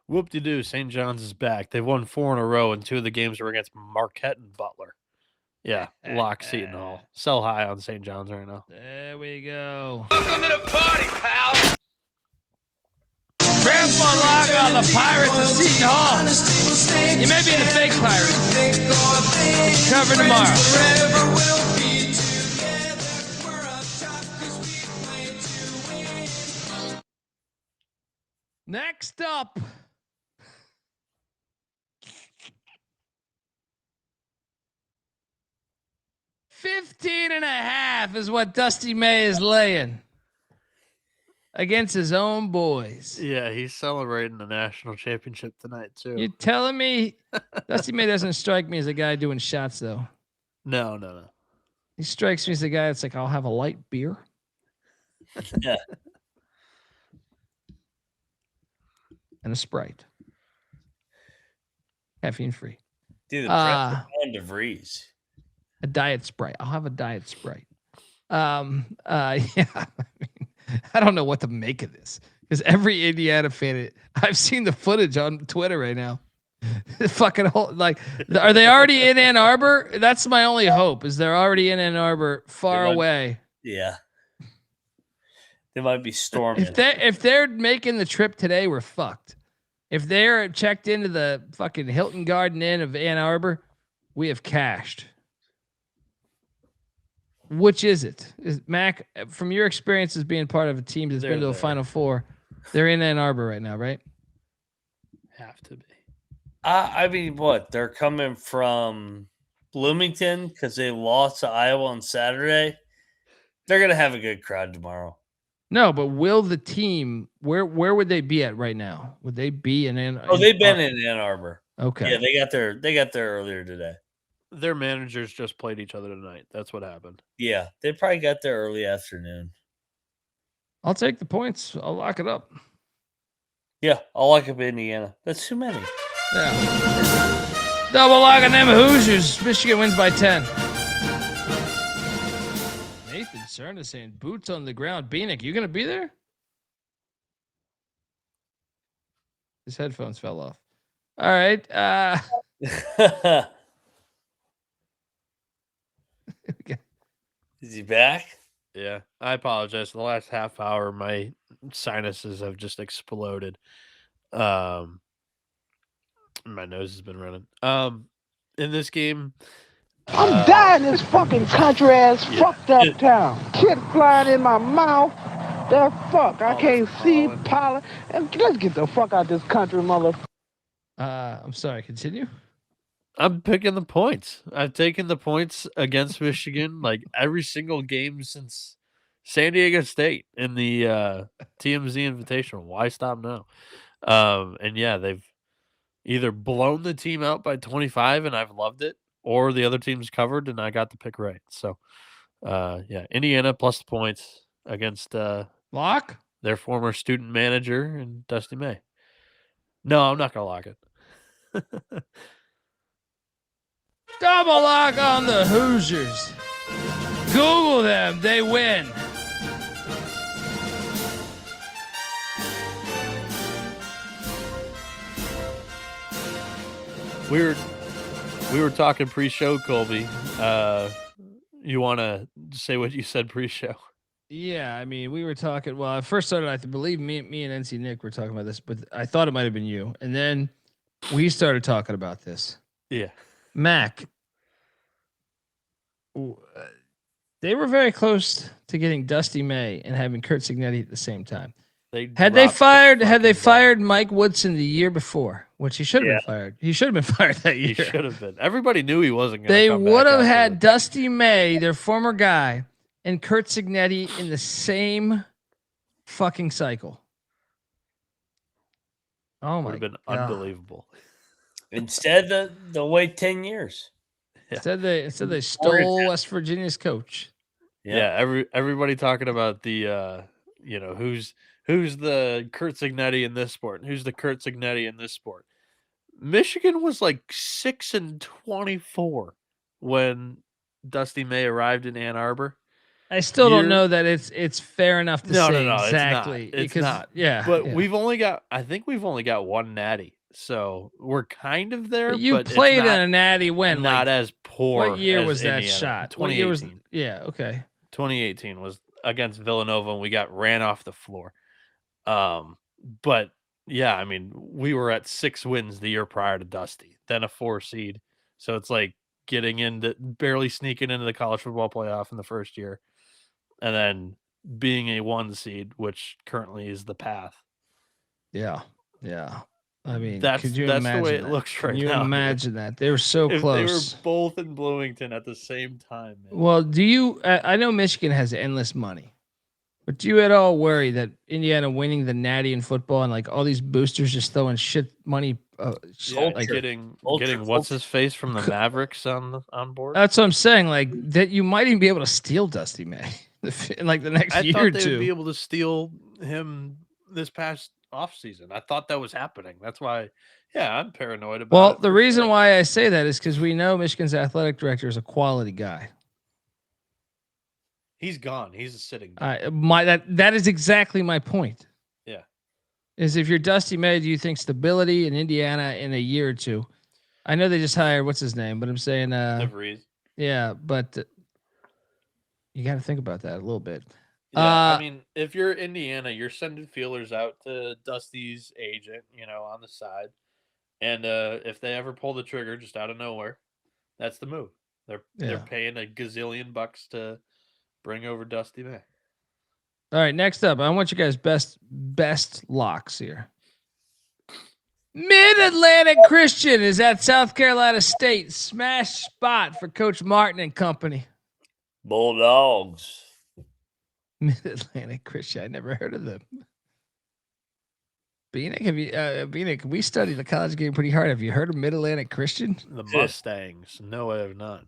C: Whoop-de-doo, St. John's is back. They've won 4 in a row, and 2 of the games were against Marquette and Butler. Yeah, lock Seton Hall. Sell high on St. John's right now.
A: There we go.
D: Welcome to the party, pal.
A: Grandpa lock on the Pirates of Seton Hall. You may be the fake Pirates. Cover tomorrow. Next up. $15.5 is what Dusty May is laying against his own boys.
C: Yeah, he's celebrating the national championship tonight too.
A: You telling me Dusty May doesn't strike me as a guy doing shots though?
C: No.
A: He strikes me as a guy that's like, I'll have a light beer.
B: Yeah.
A: And a Sprite. Caffeine free.
B: Dude, the DeVries.
A: A diet Sprite. I'll have a diet Sprite. Yeah. I mean, I don't know what to make of this because every Indiana fan, I've seen the footage on Twitter right now. Fucking whole, like, are they already in Ann Arbor? That's my only hope. Is they're already in Ann Arbor, far away.
B: Yeah. They might be storming.
A: If they're making the trip today, we're fucked. If they're checked into the fucking Hilton Garden Inn of Ann Arbor, we have cashed. Which is it? Mac, from your experience as being part of a team that's been to a Final Four, they're in Ann Arbor right now, right?
C: Have to be.
B: I mean, what? They're coming from Bloomington because they lost to Iowa on Saturday. They're going to have a good crowd tomorrow.
A: No, but will the team, where would they be at right now? Would they be in Ann Arbor?
B: Oh, they've been in Ann Arbor.
A: Okay.
B: Yeah, they got there earlier today.
C: Their managers just played each other tonight. That's what happened.
B: Yeah, they probably got there early afternoon.
A: I'll take the points. I'll lock it up.
B: Yeah, I'll lock up Indiana. That's too many.
A: Yeah. Double locking them Hoosiers. Michigan wins by 10. Nathan Cerna saying boots on the ground. Bieniek, you going to be there? His headphones fell off. All right.
B: Is he back?
C: Yeah, I apologize. The last half hour, my sinuses have just exploded. My nose has been running. In this game,
E: I'm dying in this fucking country ass fucked up town. Shit flying in my mouth. The fuck, I can't see pollen. Let's get the fuck out this country, mother.
A: I'm sorry. Continue.
C: I'm picking the points. I've taken the points against Michigan like every single game since San Diego State in the TMZ Invitational. Why stop now? And yeah, they've either blown the team out by 25 and I've loved it, or the other team's covered and I got the pick right. So yeah, Indiana plus the points against
A: Lock?
C: Their former student manager and Dusty May. No, I'm not gonna lock it.
A: Double lock on the Hoosiers. Google them. They win.
C: We were talking pre-show, Colby. You want to say what you said pre-show?
A: Yeah, I mean, we were talking. Well, I first started. I believe me and NC Nick were talking about this, but I thought it might have been you. And then we started talking about this.
C: Yeah,
A: Mac. They were very close to getting Dusty May and having Kurt Signetti at the same time. Had they fired Mike Woodson the year before, which he should have been fired. He should have been fired that year.
C: He should have been. Everybody knew he wasn't going to.
A: They would have had Dusty May, their former guy, and Kurt Signetti in the same fucking cycle. Oh my!
C: Would have been unbelievable.
B: Instead, they'll wait 10 years.
A: Instead they stole West Virginia's coach.
C: Yeah, everybody talking about the who's the Kurt Signetti in this sport and who's the Kurt Signetti in this sport. Michigan was like 6-24 when Dusty May arrived in Ann Arbor.
A: I still don't know that it's fair enough to say exactly.
C: It's not.
A: Yeah,
C: but I think we've only got one natty. So we're kind of there.
A: But you played in a natty when?
C: Not as poor.
A: What year
C: as
A: was that
C: Indiana.
A: shot?
C: 2018.
A: Okay.
C: 2018 was against Villanova, and we got ran off the floor. But yeah, I mean, we were at 6 wins the year prior to Dusty, then a 4 seed. So it's like barely sneaking into the college football playoff in the first year, and then being a 1 seed, which currently is the path.
A: Yeah. I mean,
C: that's the way it looks right now.
A: Can you imagine that? They were so close.
C: They were both in Bloomington at the same time. Man.
A: Well, I know Michigan has endless money, but do you at all worry that Indiana winning the Natty in football and like all these boosters just throwing shit money?
C: Getting what's his face from the Mavericks on board?
A: That's what I'm saying. Like that, you might even be able to steal Dusty May in like the next year or two.
C: I thought they'd be able to steal him this past off season. I thought that was happening. That's why, I'm paranoid about it.
A: Well, the reason why I say that is because we know Michigan's athletic director is a quality guy.
C: He's gone. He's a sitting dude.
A: That is exactly my point.
C: Yeah.
A: Is if you're Dusty May, do you think stability in Indiana in a year or two? I know they just hired what's his name, but I'm saying yeah, but you got to think about that a little bit.
C: Yeah, I mean, if you're Indiana, you're sending feelers out to Dusty's agent, on the side. And if they ever pull the trigger just out of nowhere, that's the move. They're paying a gazillion bucks to bring over Dusty May.
A: All right, next up, I want you guys best locks here. Mid-Atlantic Christian is at South Carolina State. Smash spot for Coach Martin and company.
B: Bulldogs.
A: Mid-Atlantic Christian. I never heard of them. Bieniek, we studied the college game pretty hard. Have you heard of Mid-Atlantic Christian?
C: The Mustangs. No, I have not.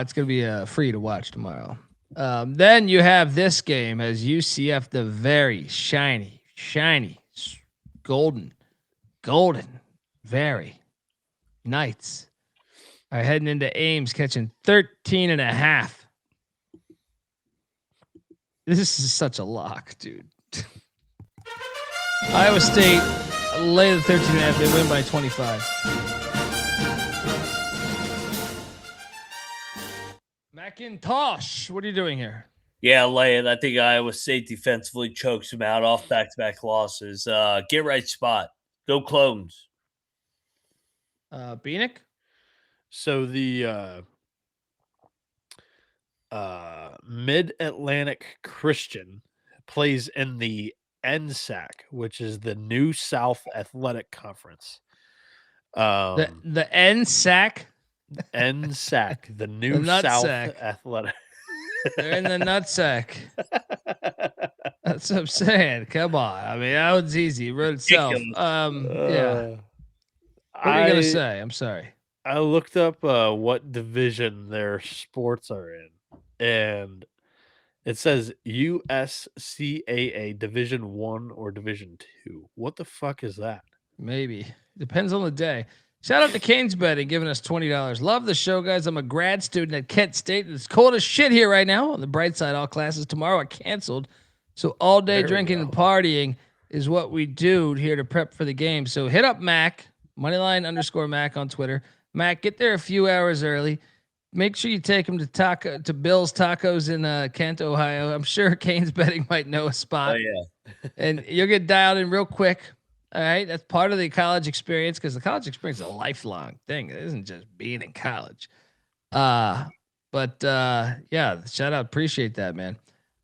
A: It's going to be free to watch tomorrow. Then you have this game as UCF, the very shiny, golden, very Knights are heading into Ames catching 13.5. This is such a lock, dude. Iowa State lay the 13.5. They win by 25. McIntosh, what are you doing here?
B: Yeah, lay it. I think Iowa State defensively chokes them out off back-to-back losses. Get right spot. Go Clones.
A: Bieniek?
C: So the Mid-Atlantic Christian plays in the NSAC, which is the New South Athletic Conference.
A: The NSAC?
C: NSAC, the New
A: The
C: South
A: nutsack.
C: Athletic.
A: They're in the nutsack. That's what I'm saying. Come on. I mean, that was easy. It wrote itself. Yeah. What are you going to say? I'm sorry.
C: I looked up what division their sports are in, and it says USCAA Division 1 or Division 2. What the fuck is that?
A: Maybe. Depends on the day. Shout out to Canes Betting giving us $20. Love the show, guys. I'm a grad student at Kent State. It's cold as shit here right now. On the bright side, all classes tomorrow are canceled. So all day drinking and partying is what we do here to prep for the game. So hit up Mac, Moneyline_Mac on Twitter. Mac, get there a few hours early. Make sure you take him to Bill's Tacos in Kent, Ohio. I'm sure Canes Betting might know a spot.
B: Oh, yeah.
A: And you'll get dialed in real quick. All right. That's part of the college experience because the college experience is a lifelong thing. It isn't just being in college. Yeah, shout out. Appreciate that, man.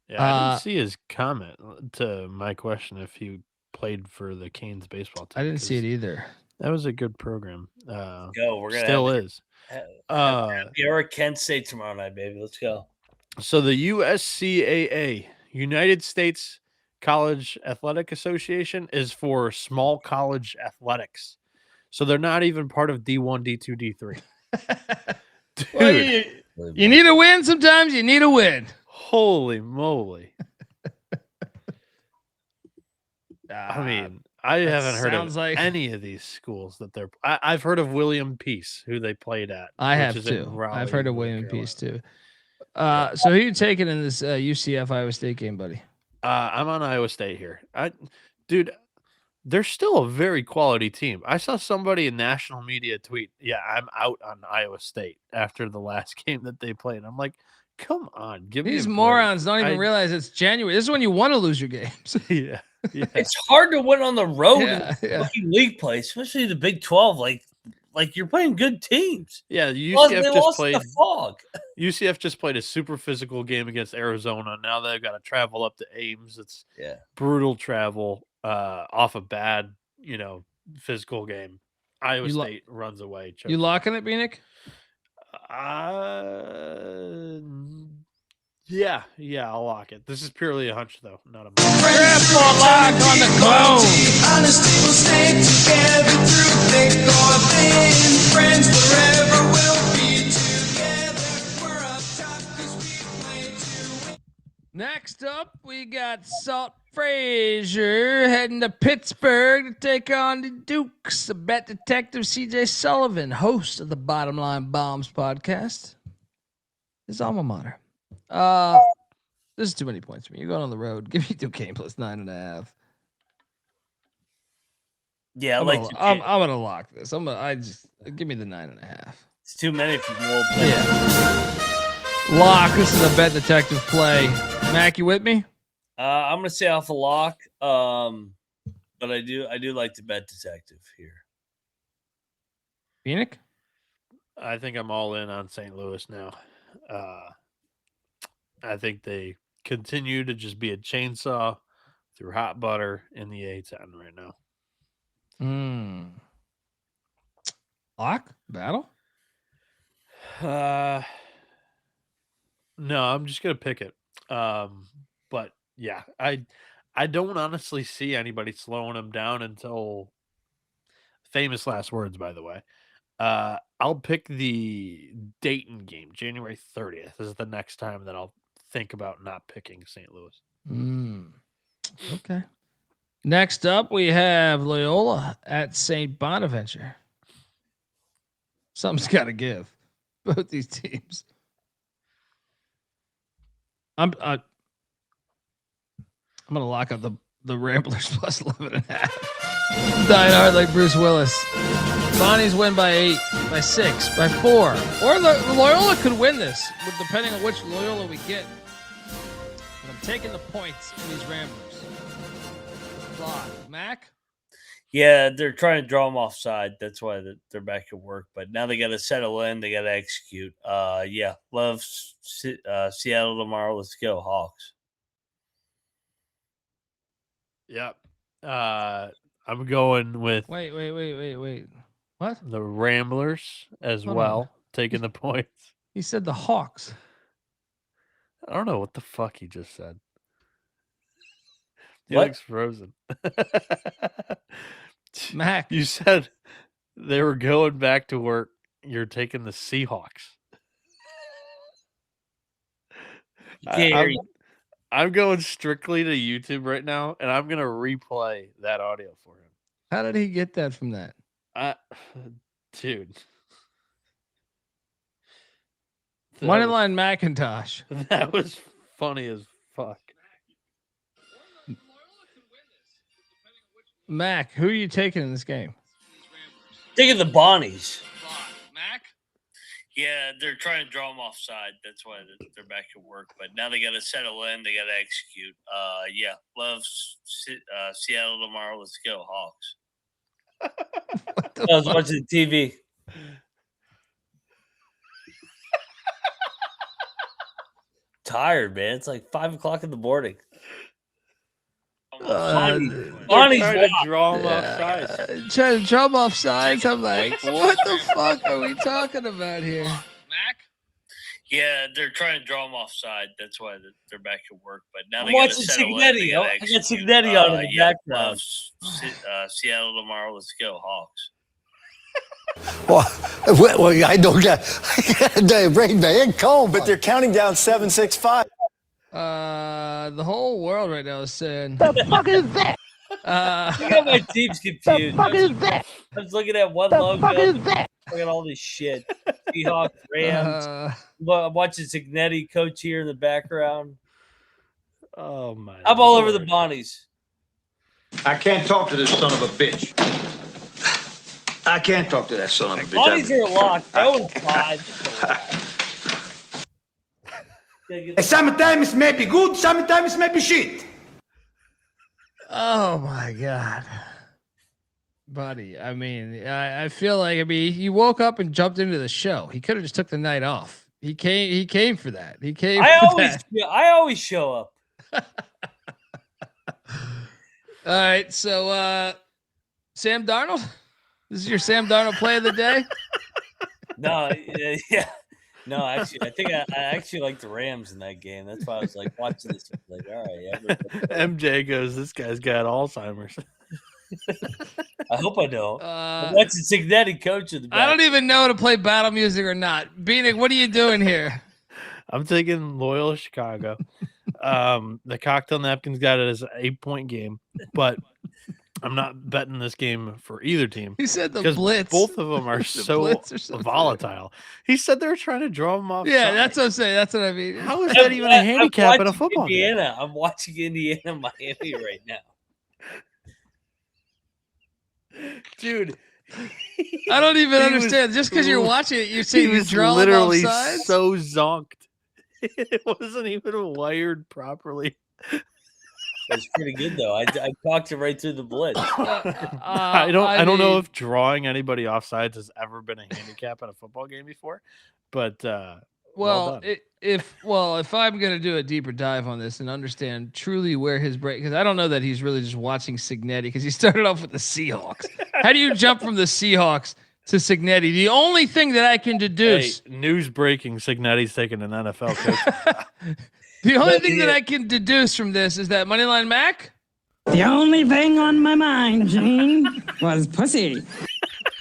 C: Yeah, I didn't see his comment to my question if he played for the Canes baseball team.
A: I didn't see it either.
C: That was a good program.
B: Go. We're gonna
C: still is.
B: You're at Kent State tomorrow night, baby. Let's go.
C: So the USCAA, United States College Athletic Association, is for small college athletics. So they're not even part of D1, D2, D3. Dude,
A: well, you need a win sometimes. You need a win.
C: Holy moly. I mean, I haven't heard of any of these schools that they're. I've heard of William Peace, who they played at.
A: I have too. I've heard of William Peace too. So who are you taking in this UCF Iowa State game, buddy?
C: I'm on Iowa State here. Dude, they're still a very quality team. I saw somebody in national media tweet, "Yeah, I'm out on Iowa State after the last game that they played." I'm like, come on, give me.
A: These morons don't even realize it's January. This is when you want to lose your games.
C: Yeah.
B: It's hard to win on the road in league play, especially the Big 12. Like you're playing good teams.
C: Yeah, UCF just played.
B: The fog.
C: UCF just played a super physical game against Arizona. Now they've got to travel up to Ames. It's brutal travel off a bad, physical game. Iowa State runs away.
A: You locking it, Bieniek?
C: Yeah, I'll lock it. This is purely a hunch, though, not a.
A: Grandpa lock on the clone.
D: Honesty will stay together through thick or thin. Friends forever will be together. We're up top 'cause we play to win.
A: Next up, we got Salt Frazier heading to Pittsburgh to take on the Dukes. The bet detective CJ Sullivan, host of the Bottom Line Bombs podcast, his alma mater. This is too many points for me. You're going on the road. Give me Duquesne plus 9.5.
B: Yeah,
A: I'm gonna lock this. Give me the 9.5.
B: It's too many for the old
A: play. Lock. This is a bet detective play. Mac, you with me?
B: I'm gonna say off a lock. But I do like the bet detective here.
A: Bieniek?
C: I think I'm all in on St. Louis now. I think they continue to just be a chainsaw through hot butter in the A-10 right now.
A: Lock? Battle?
C: No, I'm just going to pick it. But, yeah, I don't honestly see anybody slowing them down until famous last words, by the way. I'll pick the Dayton game, January 30th. This is the next time that I'll think about not picking St. Louis.
A: Okay. Next up, we have Loyola at St. Bonaventure. Something's got to give. Both these teams. I'm gonna lock up the Ramblers plus 11.5. Dying hard like Bruce Willis. Bonnie's win by 8, by 6, by 4. Or Loyola could win this, depending on which Loyola we get. But I'm taking the points in these Ramblers. Mac?
B: Yeah, they're trying to draw them offside. That's why they're back at work. But now they got to settle in. They got to execute. Yeah, love Seattle tomorrow. Let's go, Hawks.
C: Yep. I'm going with
A: Wait. What?
C: the Ramblers as
A: Hold
C: well,
A: on.
C: taking the points.
A: He said the Hawks.
C: I don't know what the fuck he just said. He
B: What?
C: looks frozen.
A: Mac.
C: You said they were going back to work. You're taking the Seahawks. I'm going strictly to YouTube right now, and I'm going to replay that audio for him.
A: How did he get that from that?
C: Dude.
A: Moneyline McIntosh.
C: That was funny as fuck.
A: Mac, who are you taking in this game?
B: Taking the Bonnies.
A: Mac?
B: Yeah, they're trying to draw them offside. That's why they're back at work. But now they got to settle in. They got to execute. Yeah, love Seattle tomorrow. Let's go, Hawks. I was watching TV. Tired, man. It's like 5 o'clock in the morning.
C: Bonnie's trying to draw him offside.
A: Trying to draw him off sides. I'm like, what the fuck are we talking about here?
B: Mac? Yeah, they're trying to draw them offside. That's why they're back at work. But now I'm watching Signetti. I got Signetti on in the background. Seattle tomorrow. Let's go, Hawks.
F: Well, I don't got the rain man cold, but they're counting down 7-6-5.
A: The whole world right now is saying,
E: The fuck is that?
B: I got my teams confused.
E: The fuck is that?
B: I was looking at one
E: The
B: logo.
E: fuck is that?
B: Look at all this shit. Seahawks, Rams. I'm watching Signetti coach here in the background.
C: Oh my!
B: I'm all over the Bonnies.
G: I can't talk to this son of a bitch. I can't talk to that son of a bitch.
B: Bonnies are locked. 0-5.
G: Sometimes it may be good, sometimes it may be shit.
A: oh my God. Buddy, I mean, I feel like, he woke up and jumped into the show. He could have just took the night off. He came for that. He came
B: I
A: for that.
B: always show up.
A: All right, so Sam Darnold? This is your Sam Darnold play of the day?
B: No, yeah. No, actually, I think I actually like the Rams in that game. That's why I was like watching this. Like, all right, yeah.
C: MJ goes, this guy's got Alzheimer's.
B: I hope I don't. I'm watching Signetti coach in the back.
A: I don't even know to play battle music or not. Bieniek, what are you doing here?
C: I'm taking Loyola Chicago. The cocktail napkins got it as an 8-point game, but I'm not betting this game for either team.
A: He said the
C: because
A: blitz.
C: both of them are so volatile. He said they were trying to draw them off.
A: Yeah, that's what I'm saying. That's what I mean.
C: How is that even a handicap in a football game?
B: I'm watching Indiana, Miami right now.
C: Dude,
A: I don't even understand. Just because you're watching it, you're saying you draw
C: literally
A: offsides?
C: so zonked. It wasn't even wired properly.
B: That's pretty good though. I talked it right through the blitz.
C: I don't know if drawing anybody offsides has ever been a handicap in a football game before, but
A: if I'm gonna do a deeper dive on this and understand truly where his break, because I don't know that he's really just watching Signetti because he started off with the Seahawks. How do you jump from the Seahawks to Signetti? The only thing that I can deduce.
C: Hey, news breaking: Signetti's taking an NFL coach.
A: The only thing that I can deduce from this is that Moneyline Mac.
H: The only thing on my mind, Gene, was pussy.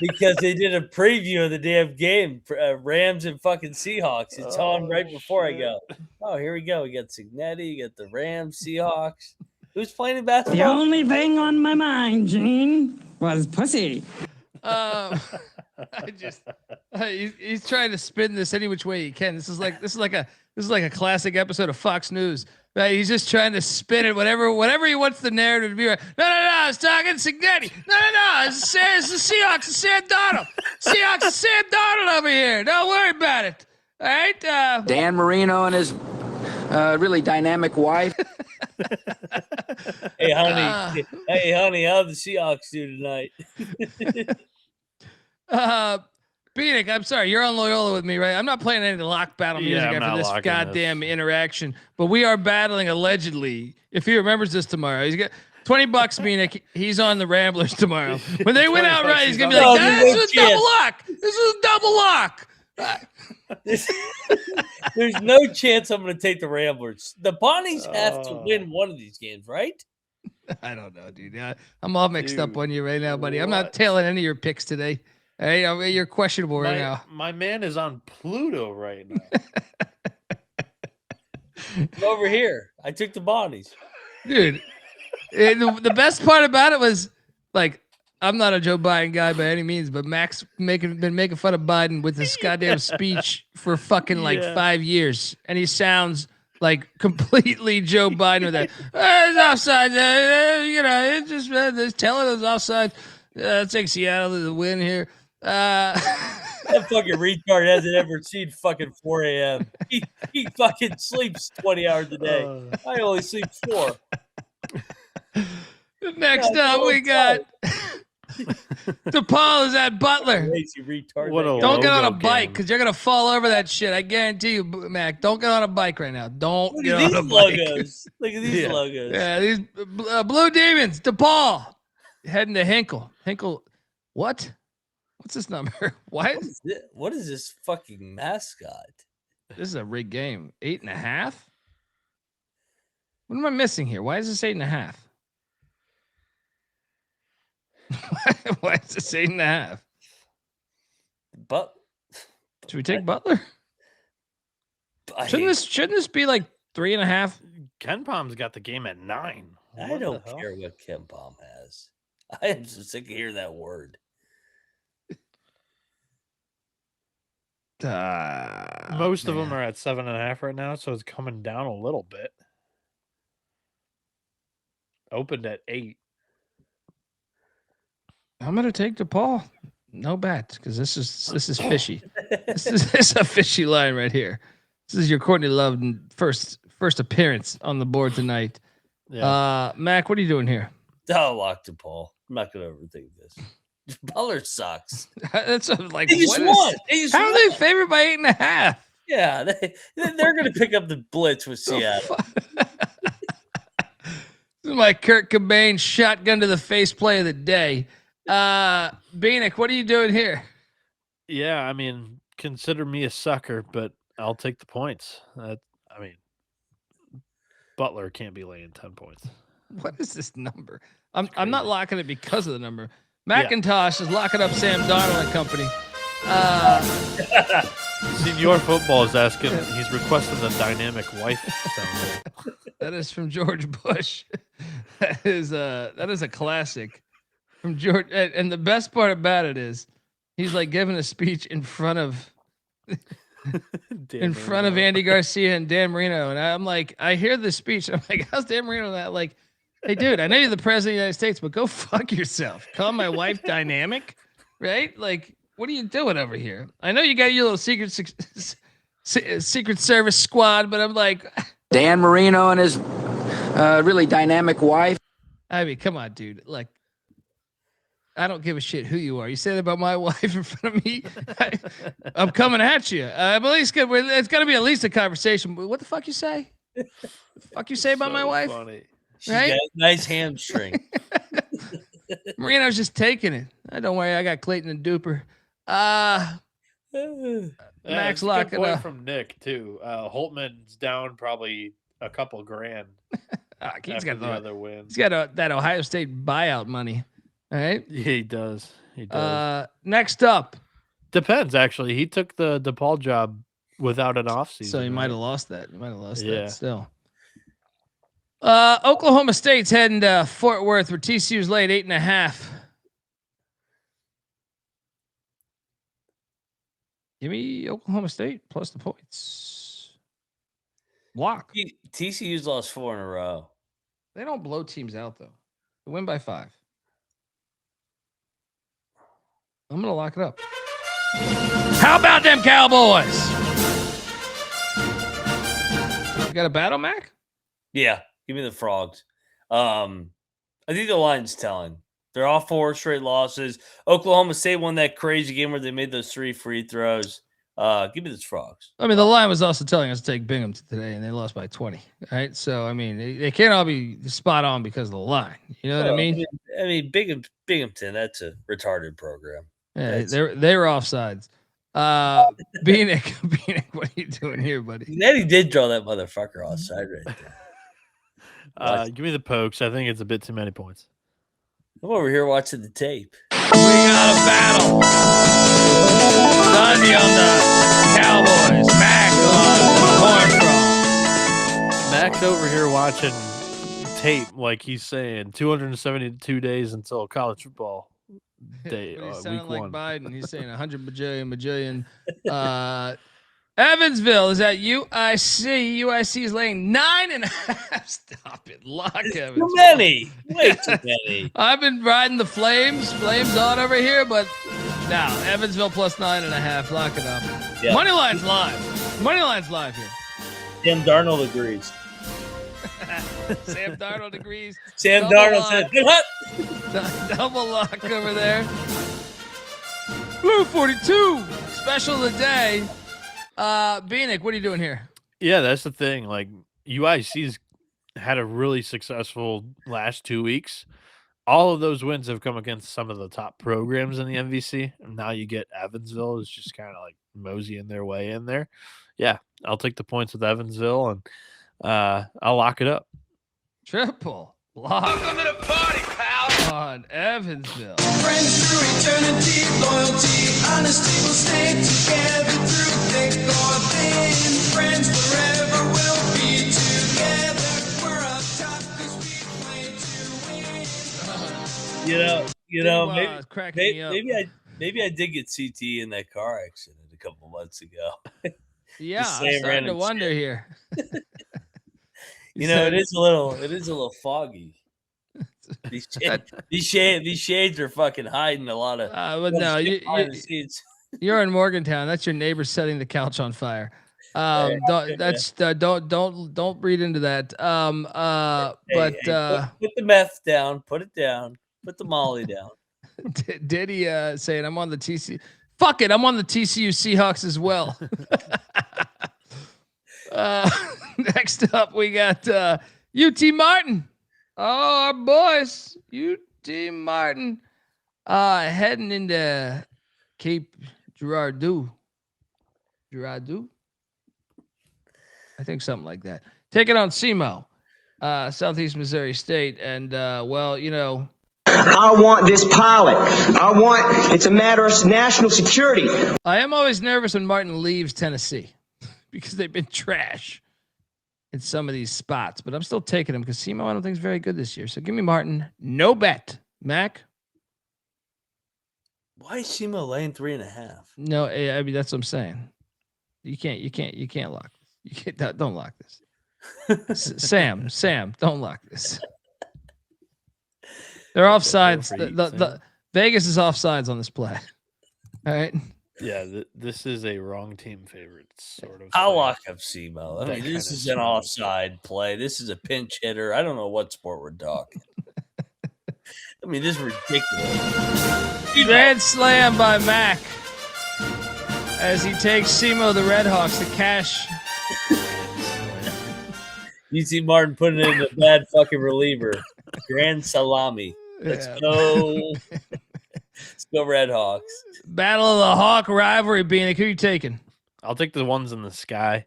B: Because they did a preview of the damn game, Rams and fucking Seahawks. It's on right before I go. Oh, here we go. We got Signetti, you got the Rams, Seahawks. Who's playing basketball?
H: The only thing on my mind, Gene, was pussy.
A: He's trying to spin this any which way he can. This is like a classic episode of Fox News. Right? He's just trying to spin it, whatever he wants the narrative to be. Right. No, it's talking Signetti. No, it's the Seahawks, it's Sam Darnold. Seahawks, it's Sam Darnold over here. Don't worry about it. All right.
I: Dan Marino and his really dynamic wife.
B: Hey, honey. How the Seahawks do tonight?
A: Bieniek, I'm sorry, you're on Loyola with me, right? I'm not playing any lock battle music after this goddamn interaction, but we are battling allegedly. If he remembers this tomorrow, he's got $20, Bieniek. He's on the Ramblers tomorrow. When they win outright, he's gonna be like, "This is a double lock. This is a double lock."
B: There's no chance I'm going to take the Ramblers. The Bonnies have to win one of these games, right?
A: I don't know, dude. I'm all mixed up on you right now, buddy. I'm not tailing any of your picks today. Hey, you're questionable right now.
C: My man is on Pluto right now.
B: Over here, I took the Bonnies,
A: dude. The best part about it was like, I'm not a Joe Biden guy by any means, but Mac's been making fun of Biden with this goddamn speech for fucking 5 years, and he sounds like completely Joe Biden with that. It's offside, it's just telling us offside. Take Seattle to the win here.
B: That fucking retard hasn't ever seen fucking 4 a.m. He fucking sleeps 20 hours a day. I only sleep 4.
A: Next up, we got DePaul is at Butler.
B: Lazy retard.
A: Don't get on a bike because you're gonna fall over that shit. I guarantee you, Mac. Don't get on a bike right now. Don't get on a bike.
B: Look at these logos.
A: Yeah, these Blue Demons. DePaul heading to Hinkle. Hinkle, what? What's this number? What
B: is this fucking mascot?
A: This is a rigged game. 8.5. What am I missing here? Why is this 8.5? Why is this 8.5?
B: But
A: should we take Butler? Shouldn't this be like 3.5?
C: Ken Palm's got the game at 9.
B: I don't care what Ken Palm has. I am so sick of hearing that word.
C: Most of them are at 7.5 right now, so it's coming down a little bit. Opened at 8.
A: I'm gonna take DePaul. No bet, because this is fishy. this is a fishy line right here. This is your Courtney Love first appearance on the board tonight. Yeah. Mac, what are you doing here?
B: Oh, lock DePaul. I'm not gonna overthink this. Butler sucks.
A: That's like
B: they just won.
A: How are they favored by 8.5?
B: Yeah, they're gonna pick up the blitz with Seattle.
A: This is my Kurt Cobain shotgun to the face play of the day. Bieniek, what are you doing here?
C: Yeah, I mean, consider me a sucker, but I'll take the points. Butler can't be laying 10 points.
A: What is this number? I'm not locking it because of the number. McIntyre is locking up Sam Darnold and company.
C: Senior Football is asking. He's requesting the dynamic wife.
A: That is from George Bush. That is a classic from George. And the best part about it is he's like giving a speech in front of Andy Garcia and Dan Marino, and I'm like, I hear the speech. I'm like, how's Dan Marino that? Like, hey, dude, I know you're the president of the United States, but go fuck yourself. Call my wife dynamic, right? Like, what are you doing over here? I know you got your little Secret Service squad, but I'm like,
I: Dan Marino and his really dynamic wife.
A: I mean, come on, dude. Like, I don't give a shit who you are. You say that about my wife in front of me, I'm coming at you. But at least it's got to be at least a conversation. What the fuck you say? Fuck you say about my wife?
C: Funny.
B: She's got a nice hamstring.
A: Marino's just taking it. Don't worry, I got Clayton and Duper. Max lock it up.
C: From Nick too. Holtman's down probably a couple grand.
A: He's got
C: the other win.
A: He's got that Ohio State buyout money. All right.
C: Yeah, he does.
A: Next up.
C: Depends, actually. He took the DePaul job without an offseason.
A: So he might have lost that. That still. Oklahoma State's heading to Fort Worth where TCU's laid 8.5. Give me Oklahoma State plus the points. Walk.
B: TCU's lost 4 in a row.
A: They don't blow teams out though. They win by 5. I'm gonna lock it up. How about them Cowboys? You got a battle, Mac?
B: Yeah, give me the Frogs. I think the line's telling. They're all 4 straight losses. Oklahoma State won that crazy game where they made those 3 free throws. Give me the Frogs.
A: I mean, the line was also telling us to take Binghamton today, and they lost by 20. Right? So, I mean, they can't all be spot on because of the line. You know what I mean?
B: Binghamton, that's a retarded program.
A: Yeah, they were offsides. Bieniek, what are you doing here, buddy?
B: He did draw that motherfucker offside right there.
C: Give me the Pokes. I think it's a bit too many points.
B: I'm over here watching the tape.
A: We got a battle. Sunday on the Cowboys. Mac on the corn frog.
C: Mac's over here watching tape, like he's saying 272 days until college football day.
A: But he's
C: week
A: sounding like
C: 1.
A: Biden. He's saying 100 bajillion. Evansville is at UIC. UIC is laying 9.5. Stop it. Lock Evansville.
B: Too many. Way too many.
A: I've been riding the Flames. Flames on over here, but now Evansville plus 9.5. Lock it up.
B: Yeah.
A: Money line's live. Money line's live here.
B: Sam Darnold agrees.
A: Sam Darnold agrees.
B: Sam
A: Double
B: Darnold
A: lock.
B: said, "What?"
A: Double lock over there. Blue 42. Special of the day. Bieniek, what are you doing here?
C: Yeah, that's the thing. Like UIC's had a really successful last 2 weeks. All of those wins have come against some of the top programs in the MVC. And now you get Evansville is just kind of like moseying their way in there. Yeah, I'll take the points with Evansville and I'll lock it up.
A: Triple lock.
D: Welcome to the party, pal.
A: On Evansville.
D: Friends through eternity, loyalty, honesty will stay together through thick or thin. Friends forever will be together. We're up top 'cause we play to win.
B: Maybe I did get CT in that car accident a couple months ago.
A: Yeah, I'm starting to wonder here.
B: It is a little foggy. These shades are fucking hiding a lot of.
A: But no, you're in Morgantown. That's your neighbor setting the couch on fire. Don't read into that.
B: Put the meth down. Put it down. Put the Molly down.
A: Diddy saying I'm on the TCU. Fuck it, I'm on the TCU Seahawks as well. Next up, we got UT Martin. Oh, our boys, UT Martin, heading into Cape Girardeau. I think something like that. Take it on SEMO, Southeast Missouri State, and I
J: want this pilot. It's a matter of national security.
A: I am always nervous when Martin leaves Tennessee because they've been trash in some of these spots, but I'm still taking him because SEMO I don't think is very good this year. So give me Martin. No bet. Mac?
B: Why is SEMO laying 3.5?
A: No, I mean that's what I'm saying. You can't lock this. You can't. Don't lock this. Sam, don't lock this. They're offsides. The Vegas is offsides on this play. All right.
C: Yeah, this is a wrong team favorite sort of.
B: I'll lock up SEMO. I mean, this is an offside play. This is a pinch hitter. I don't know what sport we're talking. I mean, this is ridiculous.
A: Grand slam by Mac as he takes SEMO the Redhawks to cash.
B: You see Martin putting it in a bad fucking reliever. Grand salami. Let's go. Let's go Redhawks.
A: Battle of the Hawk rivalry, Bieniek. Who are you taking?
C: I'll take the ones in the sky.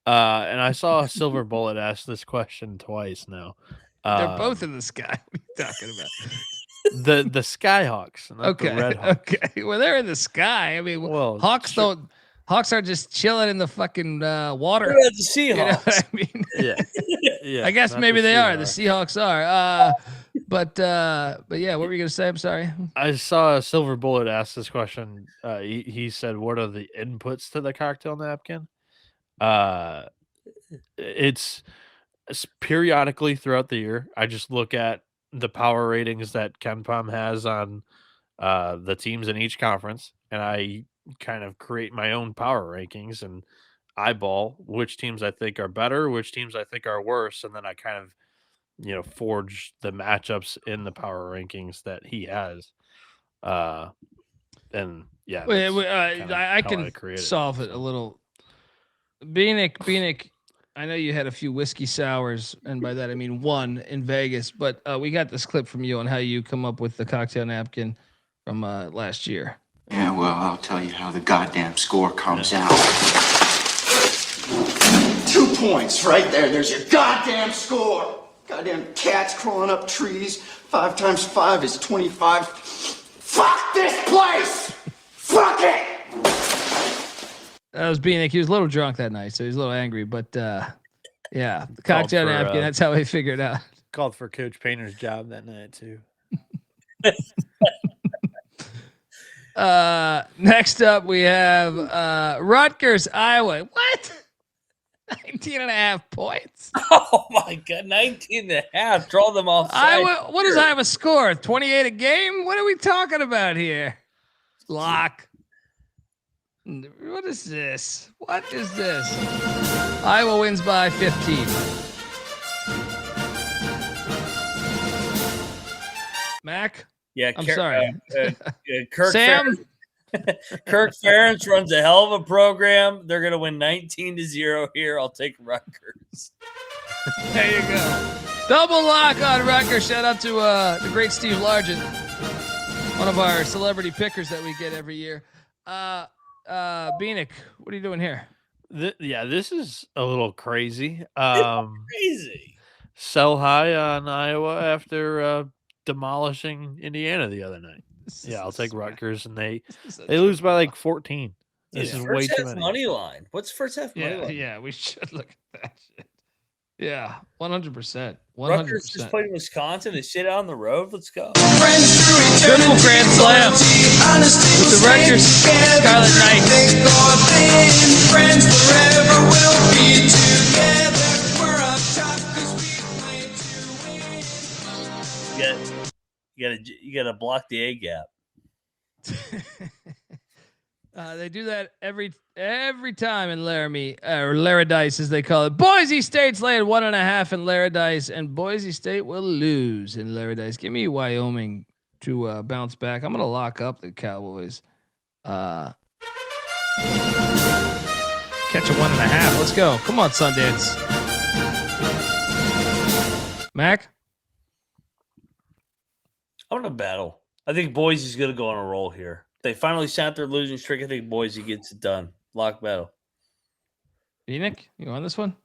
C: And I saw Silver Bullet ask this question twice now.
A: They're both in the sky. What are you talking about?
C: The Skyhawks. Not the Redhawks.
A: Okay. Well, they're in the sky. I mean, Hawks are just chilling in the fucking water.
B: What about the Seahawks?
A: You know what I mean?
C: Yeah.
A: I guess maybe they are. The Seahawks are. But yeah, what were you gonna say? I'm sorry.
C: I saw Silver Bullet ask this question. He said, "What are the inputs to the cocktail napkin?" it's periodically throughout the year. I just look at the power ratings that KenPom has on the teams in each conference, and I kind of create my own power rankings and eyeball which teams I think are better, which teams I think are worse, and then I kind of forge the matchups in the power rankings that he has. And yeah,
A: I can solve it a little. Bieniek, I know you had a few whiskey sours, and by that I mean one in Vegas, but we got this clip from you on how you come up with the cocktail napkin from last year.
K: Yeah, well, I'll tell you how the goddamn score comes out.
F: 2 points right there. There's your goddamn score. Goddamn cats crawling up trees. 5 times 5 is 25. Fuck this place! Fuck it!
A: That was Bieniek. He was a little drunk that night, so he was a little angry. But yeah, the cocktail napkin. That's how he figured it out.
C: Called for Coach Painter's job that night too.
A: Next up, we have Rutgers, Iowa. What? 19.5 points.
B: Oh my God, 19.5. Draw them off.
A: Iowa. What does Iowa score? 28 a game? What are we talking about here? Lock. What is this? What is this? Iowa wins by 15. Mac?
B: Yeah,
A: I'm sorry.
B: Kirk
A: Sam?
B: Kirk Ferentz runs a hell of a program. They're going to win 19-0 here. I'll take Rutgers.
A: There you go. Double lock on Rutgers. Shout out to the great Steve Largent, one of our celebrity pickers that we get every year. Bieniek, what are you doing here?
C: This is a little crazy.
B: Crazy.
C: Sell high on Iowa after demolishing Indiana the other night. Yeah, I'll take Rutgers, and they lose by like 14. This is way too many.
B: Money line. What's first half money line?
A: Yeah, we should look at that shit. Yeah, 100%.
B: Rutgers just played in Wisconsin. They sit out on the road. Let's go.
A: Triple grand slam with the Rutgers Scarlet Knights. Friends forever will be together. We're up top 'cause
B: we play to win. You gotta block the A gap.
A: They do that every time in Laramie, or Laradice as they call it. Boise State's laying 1.5 in Laradice, and Boise State will lose in Laradice. Give me Wyoming to bounce back. I'm gonna lock up the Cowboys. Catch a 1.5. Let's go. Come on, Sundance. Mac?
B: I'm gonna battle. I think Boise's gonna go on a roll here. They finally sat their losing streak. I think Boise gets it done. Lock battle.
A: Bieniek, you on this one?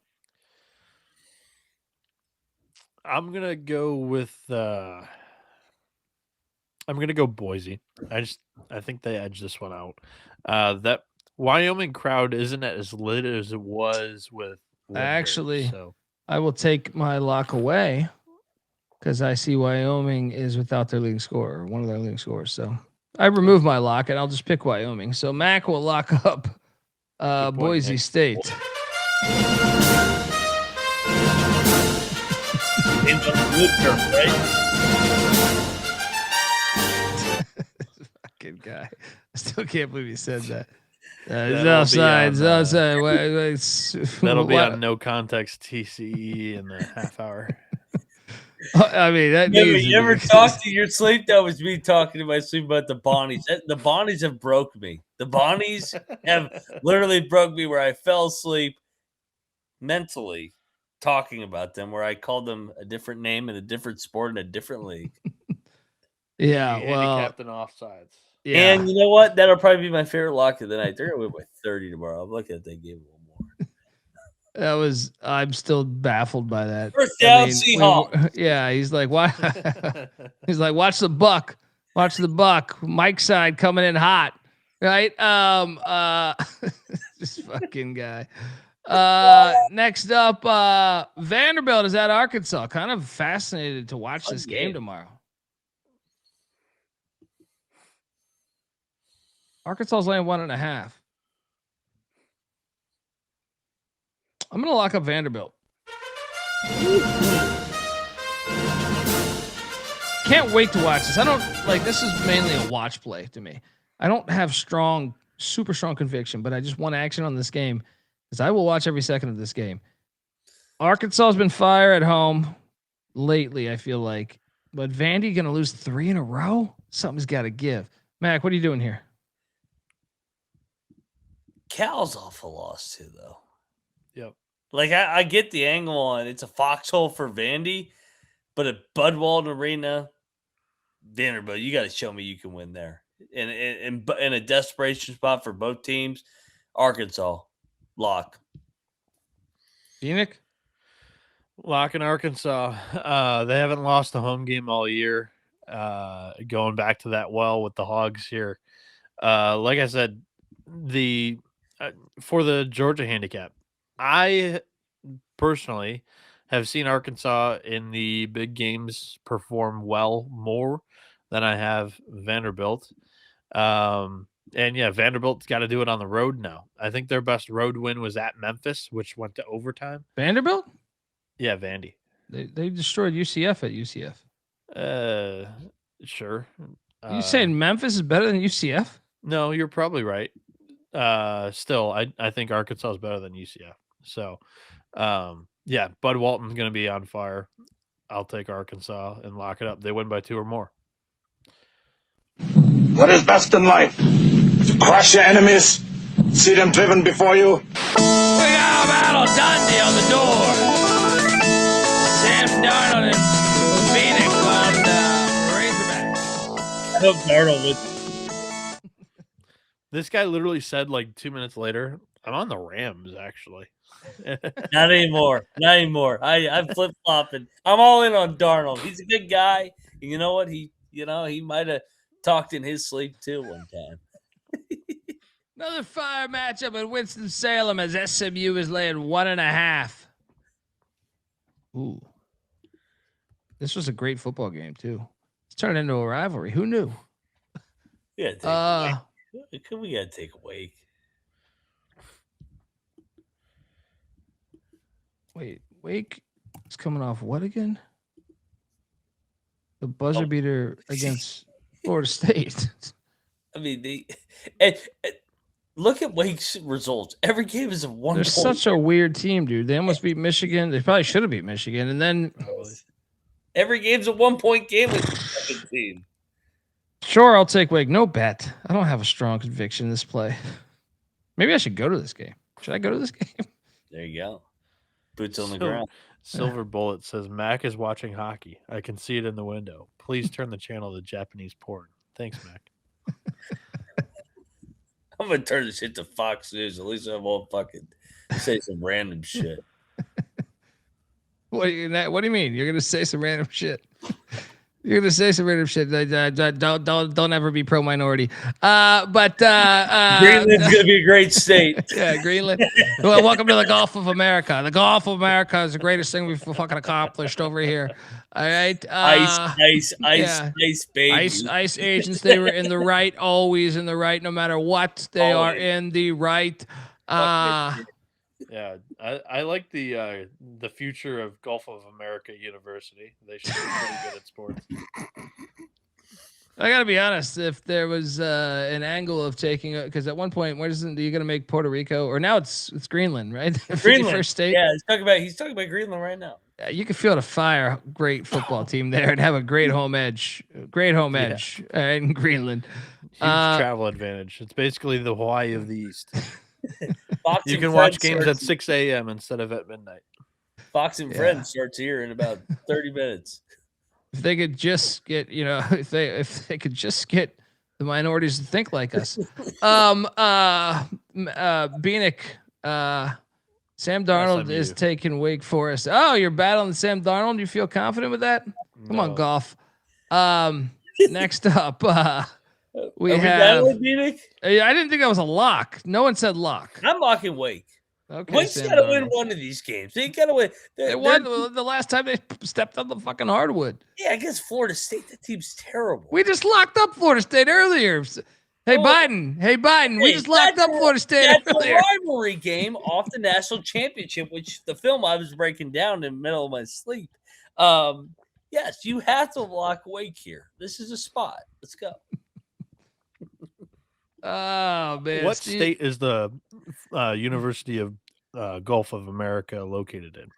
C: I'm gonna go with. I'm gonna go Boise. I think they edge this one out. That Wyoming crowd isn't as lit as it was with Lynchburg,
A: Actually,
C: so
A: I will take my lock away because I see Wyoming is without their leading scorer, one of their leading scorers. So I remove my lock and I'll just pick Wyoming. So Mac will lock up Boise State. Fucking guy. I still can't believe he said that. It's outside.
C: That'll be on no context TCE in the half hour.
A: I mean, that
B: you ever talk to your sleep? That was me talking to my sleep about the Bonnies. The Bonnies have broke me. The Bonnies have literally broke me where I fell asleep mentally talking about them, where I called them a different name in a different sport in a different league.
A: Yeah, well,
C: captain offsides.
A: Yeah.
B: And you know what? That'll probably be my favorite lock of the night. They're gonna win by 30 tomorrow. I'm looking at that game a little more.
A: I'm still baffled by that.
B: First down, Seahawks.
A: Yeah, he's like, why? He's like, watch the buck. Watch the buck. Mike's side coming in hot. Right? This fucking guy. Next up, Vanderbilt is at Arkansas. Kind of fascinated to watch this game tomorrow. Arkansas's laying 1.5. I'm going to lock up Vanderbilt. Can't wait to watch this. I don't like this is mainly a watch play to me. I don't have super strong conviction, but I just want action on this game because I will watch every second of this game. Arkansas has been fire at home lately, I feel like. But Vandy going to lose 3 in a row? Something's got to give. Mac, what are you doing here?
B: Cal's off a loss too, though.
C: Yep.
B: Like I get the angle on it's a foxhole for Vandy, but at Bud Walton Arena, Vanderbilt, you got to show me you can win there. In a desperation spot for both teams, Arkansas lock.
A: Bieniek?
C: Lock in Arkansas. They haven't lost a home game all year. Going back to that well with the Hogs here. Like I said, for the Georgia handicap, I personally have seen Arkansas in the big games perform well more than I have Vanderbilt. And yeah, Vanderbilt's got to do it on the road now. I think their best road win was at Memphis, which went to overtime.
A: Vanderbilt?
C: Yeah, Vandy.
A: They destroyed UCF at UCF.
C: Sure.
A: You saying Memphis is better than UCF?
C: No, you're probably right. Still, I think Arkansas is better than UCF. So, yeah, Bud Walton's going to be on fire. I'll take Arkansas and lock it up. They win by 2 or more.
L: What is best in life? To crush your enemies, see them driven before you.
A: We got a battle Dundee on the door. Sam Darnold and Phoenix on Razorbacks.
B: I hope Darnold would.
C: This guy literally said like 2 minutes later, I'm on the Rams, actually.
B: Not anymore. Not anymore. I'm flip-flopping. I'm all in on Darnold. He's a good guy. You know what? He might have talked in his sleep too one time.
A: Another fire matchup at Winston-Salem as SMU is laying 1.5. Ooh. This was a great football game, too. It's turned into a rivalry. Who knew?
B: We gotta take a wake.
A: Wait, Wake is coming off what again? The buzzer beater against Florida State.
B: I mean, look at Wake's results. Every game is a 1
A: They're
B: point.
A: such a weird team, dude. They almost beat Michigan. They probably should have beat Michigan. And then
B: every game's a 1 point game with the second team.
A: Sure, I'll take Wake. No bet. I don't have a strong conviction in this play. Maybe I should go to this game. Should I go to this game?
B: There you go. Boots on the ground.
C: Silver Bullet says, Mac is watching hockey. I can see it in the window. Please turn the channel to Japanese porn. Thanks, Mac.
B: I'm going to turn this shit to Fox News. At least I won't fucking say some random shit.
A: What do you mean? You're going to say some random shit? You're going to say some random shit. Don't ever be pro-minority. But
B: Greenland's going to be a great state.
A: Yeah, Greenland. Well, welcome to the Gulf of America. The Gulf of America is the greatest thing we've fucking accomplished over here. All right.
B: Ice, baby.
A: Ice agents. They were in the right, always in the right, no matter what. They are in the right.
C: Yeah, I like the future of Gulf of America University. They should be pretty good at sports.
A: I gotta be honest. If there was an angle of taking, because at one point, are you gonna make Puerto Rico, or now it's Greenland, right?
B: Greenland,
A: 51st state.
B: Yeah, he's talking about Greenland right now.
A: You can feel the fire. Great football team there, and have a great home edge. Great home edge in Greenland.
C: Huge travel advantage. It's basically the Hawaii of the East.
B: Boxing
C: you can watch games at 6 a.m. instead of at midnight.
B: Boxing Friends starts here in about 30 minutes.
A: If they could just get, if they could just get the minorities to think like us. Bieniek, Sam Darnold is taking Wake Forest. Oh, you're battling Sam Darnold. You feel confident with that? Come on, golf. Next up, we have. I didn't think that was a lock. No one said lock.
B: I'm locking Wake.
A: Okay,
B: Wake's got to win one of these games. They got to win.
A: They won the last time they stepped on the fucking hardwood.
B: Yeah, against Florida State. That team's terrible.
A: We just locked up Florida State earlier. Hey, Biden, we just locked up Florida State
B: That's
A: earlier.
B: a rivalry game off the national championship, which the film I was breaking down in the middle of my sleep. Yes, you have to lock Wake here. This is a spot. Let's go.
A: Oh, man.
C: What state is the University of Gulf of America located in?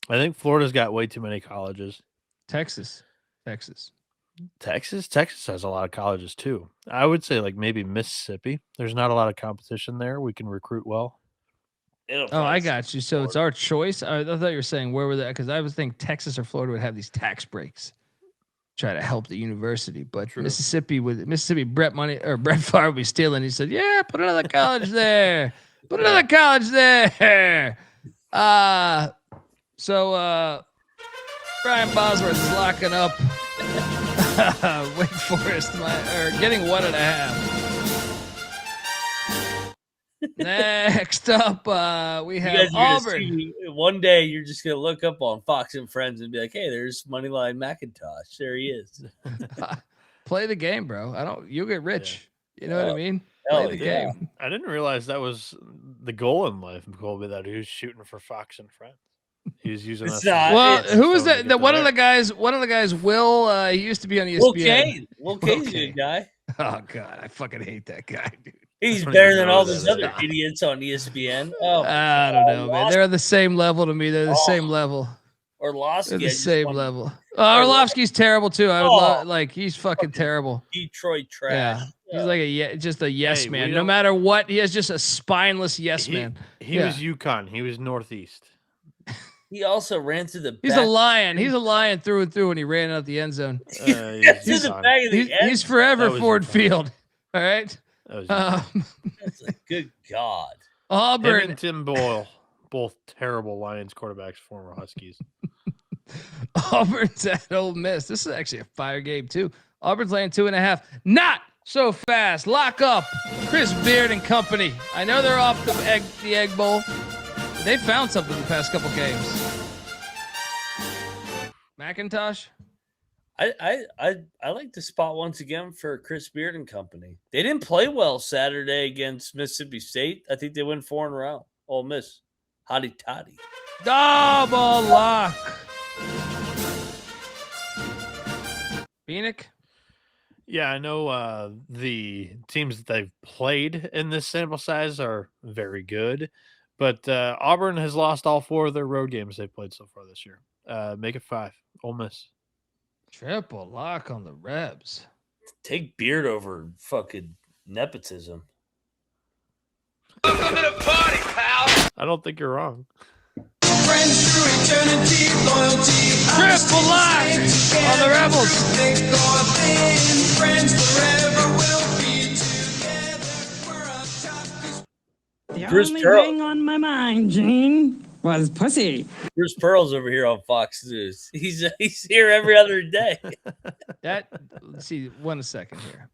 C: I think Florida's got way too many colleges.
A: Texas.
C: Texas has a lot of colleges too. I would say like maybe Mississippi. There's not a lot of competition there. We can recruit well.
A: Oh, I got you. So it's our choice. I thought you were saying where were they? Because I was thinking Texas or Florida would have these tax breaks, try to help the university. But Mississippi, Brett Favre would be stealing. He said, "Yeah, put another college there. Put another college there." So Brian Bosworth is locking up Wake Forest, getting 1.5. Next up, we have Auburn.
B: One day you're just gonna look up on Fox and Friends and be like, "Hey, there's Moneyline McIntosh. There he is."
A: Play the game, bro. You'll get rich. Yeah. You know what I mean? Play the game.
C: I didn't realize that was the goal in life, Colby, that he was shooting for Fox and Friends. He was using us.
A: Well, who was that? One of the guys, Will, he used to be on ESPN.
B: Will Kane's a good guy.
A: Oh, God. I fucking hate that guy, dude.
B: He's better than all those other idiots on ESPN. Oh,
A: I don't know, man. They're the same level to me. They're the same level.
B: Orlovsky.
A: They're the same level. Orlovsky's terrible, too. I would he's fucking terrible.
B: Detroit trash.
A: Yeah. He's like just a yes man. No matter what, he has just a spineless yes man.
C: He was UConn. He was Northeast.
B: He also ran through the back.
A: He's a lion. He's a lion through and through when he ran out the end zone. He's forever Ford Field. All right.
B: That's a good God.
A: Auburn.
C: Him and Tim Boyle, both terrible Lions quarterbacks, former Huskies.
A: Auburn's at Ole Miss. This is actually a fire game, too. Auburn's laying 2.5. Not so fast. Lock up Chris Beard and company. I know they're off the egg bowl. They found something the past couple games. McIntosh?
B: I like the spot once again for Chris Beard and company. They didn't play well Saturday against Mississippi State. I think they went 4 in a row. Ole Miss. Hotty toddy.
A: Double lock. Bieniek?
C: Yeah, I know the teams that they've played in this sample size are very good, but Auburn has lost all 4 of their road games they've played so far this year. Make it 5. Ole Miss.
A: Triple lock on the Rebs.
B: Take Beard over fucking nepotism.
D: Welcome to the party, pal.
C: I don't think you're wrong.
D: Friends through eternity, loyalty.
A: Triple lock on the Rebels.
D: Friends forever will be together. We're on top.
H: The
B: Bruce
H: only
B: Pearl.
H: thing on my mind, Gene, was pussy.
B: Bruce Pearl's over here on Fox News. He's here every other day.
A: Let's see, 1 second here.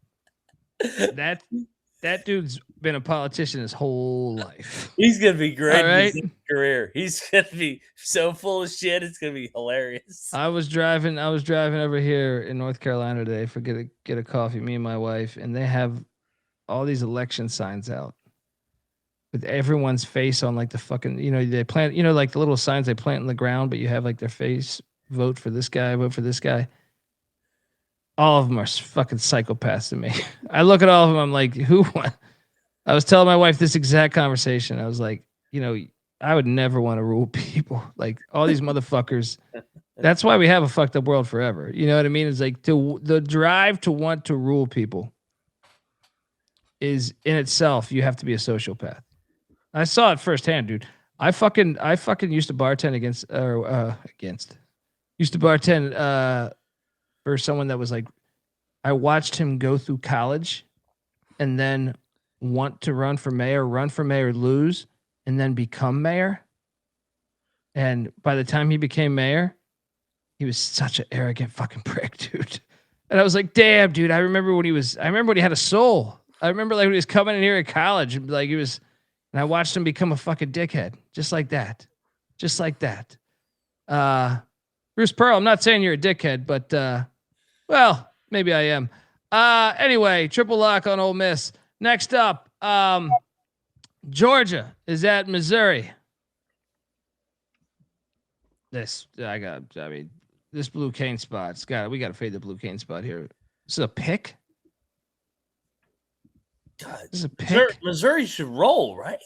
A: That dude's been a politician his whole life.
B: He's gonna be great
A: All right?
B: in his career. He's gonna be so full of shit. It's gonna be hilarious.
A: I was driving over here in North Carolina today for get a coffee, me and my wife, and they have all these election signs out with everyone's face on, like the fucking, they plant, like the little signs they plant in the ground, but you have like their face, vote for this guy, vote for this guy. All of them are fucking psychopaths to me. I look at all of them, I'm like, who won? I was telling my wife this exact conversation. I was like, I would never want to rule people. Like all these motherfuckers. That's why we have a fucked up world forever. You know what I mean? It's like the drive to want to rule people is in itself, you have to be a sociopath. I saw it firsthand, dude. I fucking used to bartend used to bartend for someone that was like, I watched him go through college and then want to run for mayor, lose, and then become mayor. And by the time he became mayor, he was such an arrogant fucking prick, dude. And I was like, damn, dude, I remember when he had a soul. I remember like when he was coming in here at college, and like and I watched him become a fucking dickhead. Just like that. Bruce Pearl, I'm not saying you're a dickhead, but well, maybe I am. Anyway, triple lock on Ole Miss. Next up, Georgia is at Missouri. This Blue Cane spot. We got to fade the Blue Cane spot here. This is a pick.
B: God,
A: this is a pick.
B: Missouri should roll, right?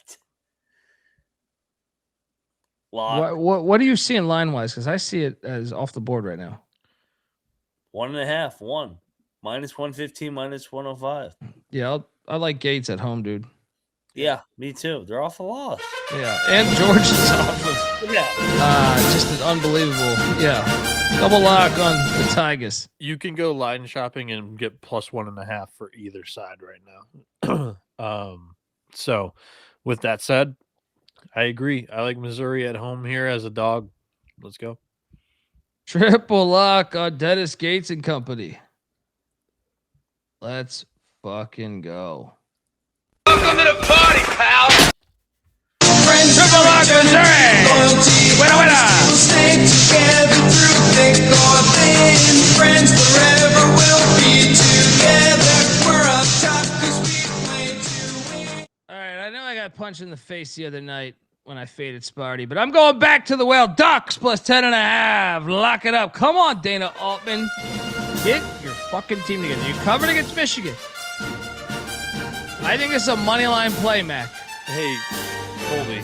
A: What are you seeing line wise? Because I see it as off the board right now.
B: 1.5, -115, -105.
A: Yeah, I like Gates at home, dude.
B: Yeah, me too. They're off a loss.
A: Yeah, and Georgia's off of. Just an unbelievable. Yeah, double lock on the Tigers.
C: You can go line shopping and get +1.5 for either side right now. So, with that said, I agree. I like Missouri at home here as a dog. Let's go.
A: Triple lock on Dennis Gates and company. Let's fucking go.
D: Welcome to the party, pal.
A: Triple lock Missouri. Winner, winner.
D: Stay together through thick or thin. Friends forever will be together. We're up top 'cause we play to win.
A: All right, I know I got punched in the face the other night when I faded Sparty, but I'm going back to the well. Ducks +10.5. Lock it up. Come on, Dana Altman. Get your fucking team together. You covered against Michigan. I think it's a money line play, Mac.
C: Hey, Colby.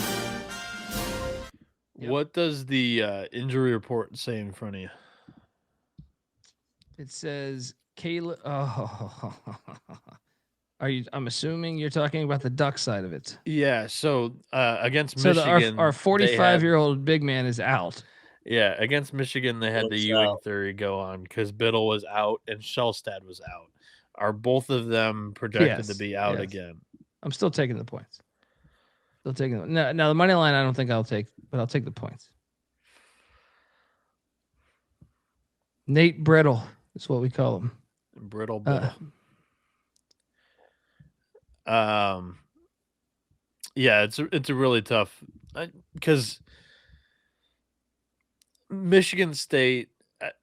C: What does the injury report say in front of you?
A: It says Caleb. Oh, I'm assuming you're talking about the Duck side of it.
C: Yeah. So against Michigan,
A: our 45-year-old big man is out.
C: Yeah, against Michigan, they had the Ewing theory go on because Biddle was out and Shellstad was out. Are both of them projected to be out again?
A: I'm still taking the points. Still taking them. Now the money line I don't think I'll take, but I'll take the points. Nate Brittle is what we call him.
C: Brittle. Yeah, it's a really tough because Michigan State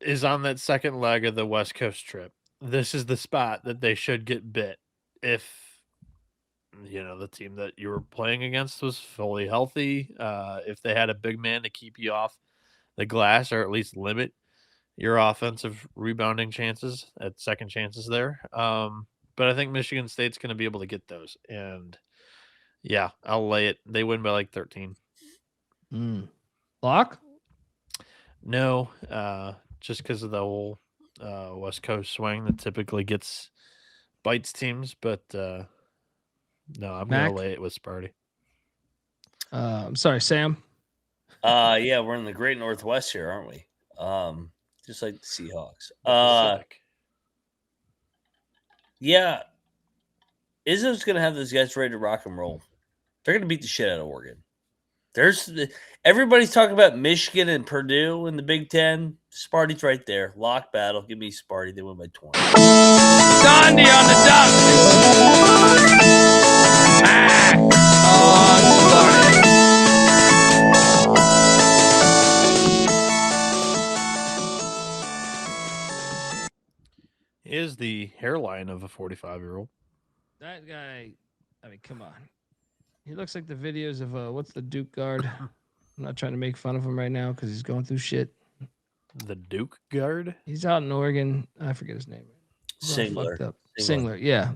C: is on that second leg of the West Coast trip. This is the spot that they should get bit if the team that you were playing against was fully healthy. If they had a big man to keep you off the glass or at least limit your offensive rebounding chances at second chances there. But I think Michigan State's going to be able to get those. And yeah, I'll lay it. They win by like 13.
A: Lock?
C: No, just because of the whole West Coast swing that typically bites teams. But no, I'm going to lay it with Sparty.
A: I'm sorry, Sam.
B: Yeah, we're in the Great Northwest here, aren't we? Just like the Seahawks. Yeah, Izzo's going to have those guys ready to rock and roll. They're going to beat the shit out of Oregon. Everybody's talking about Michigan and Purdue in the Big Ten. Sparty's right there. Lock battle. Give me Sparty. They win by 20.
A: Gandhi on the Ducks. Mac on Sparty.
C: Is the hairline of a 45-year-old.
A: That guy, I mean, come on. He looks like the videos of what's the Duke guard? I'm not trying to make fun of him right now because he's going through shit.
C: The Duke guard?
A: He's out in Oregon. I forget his name. Singler. Yeah.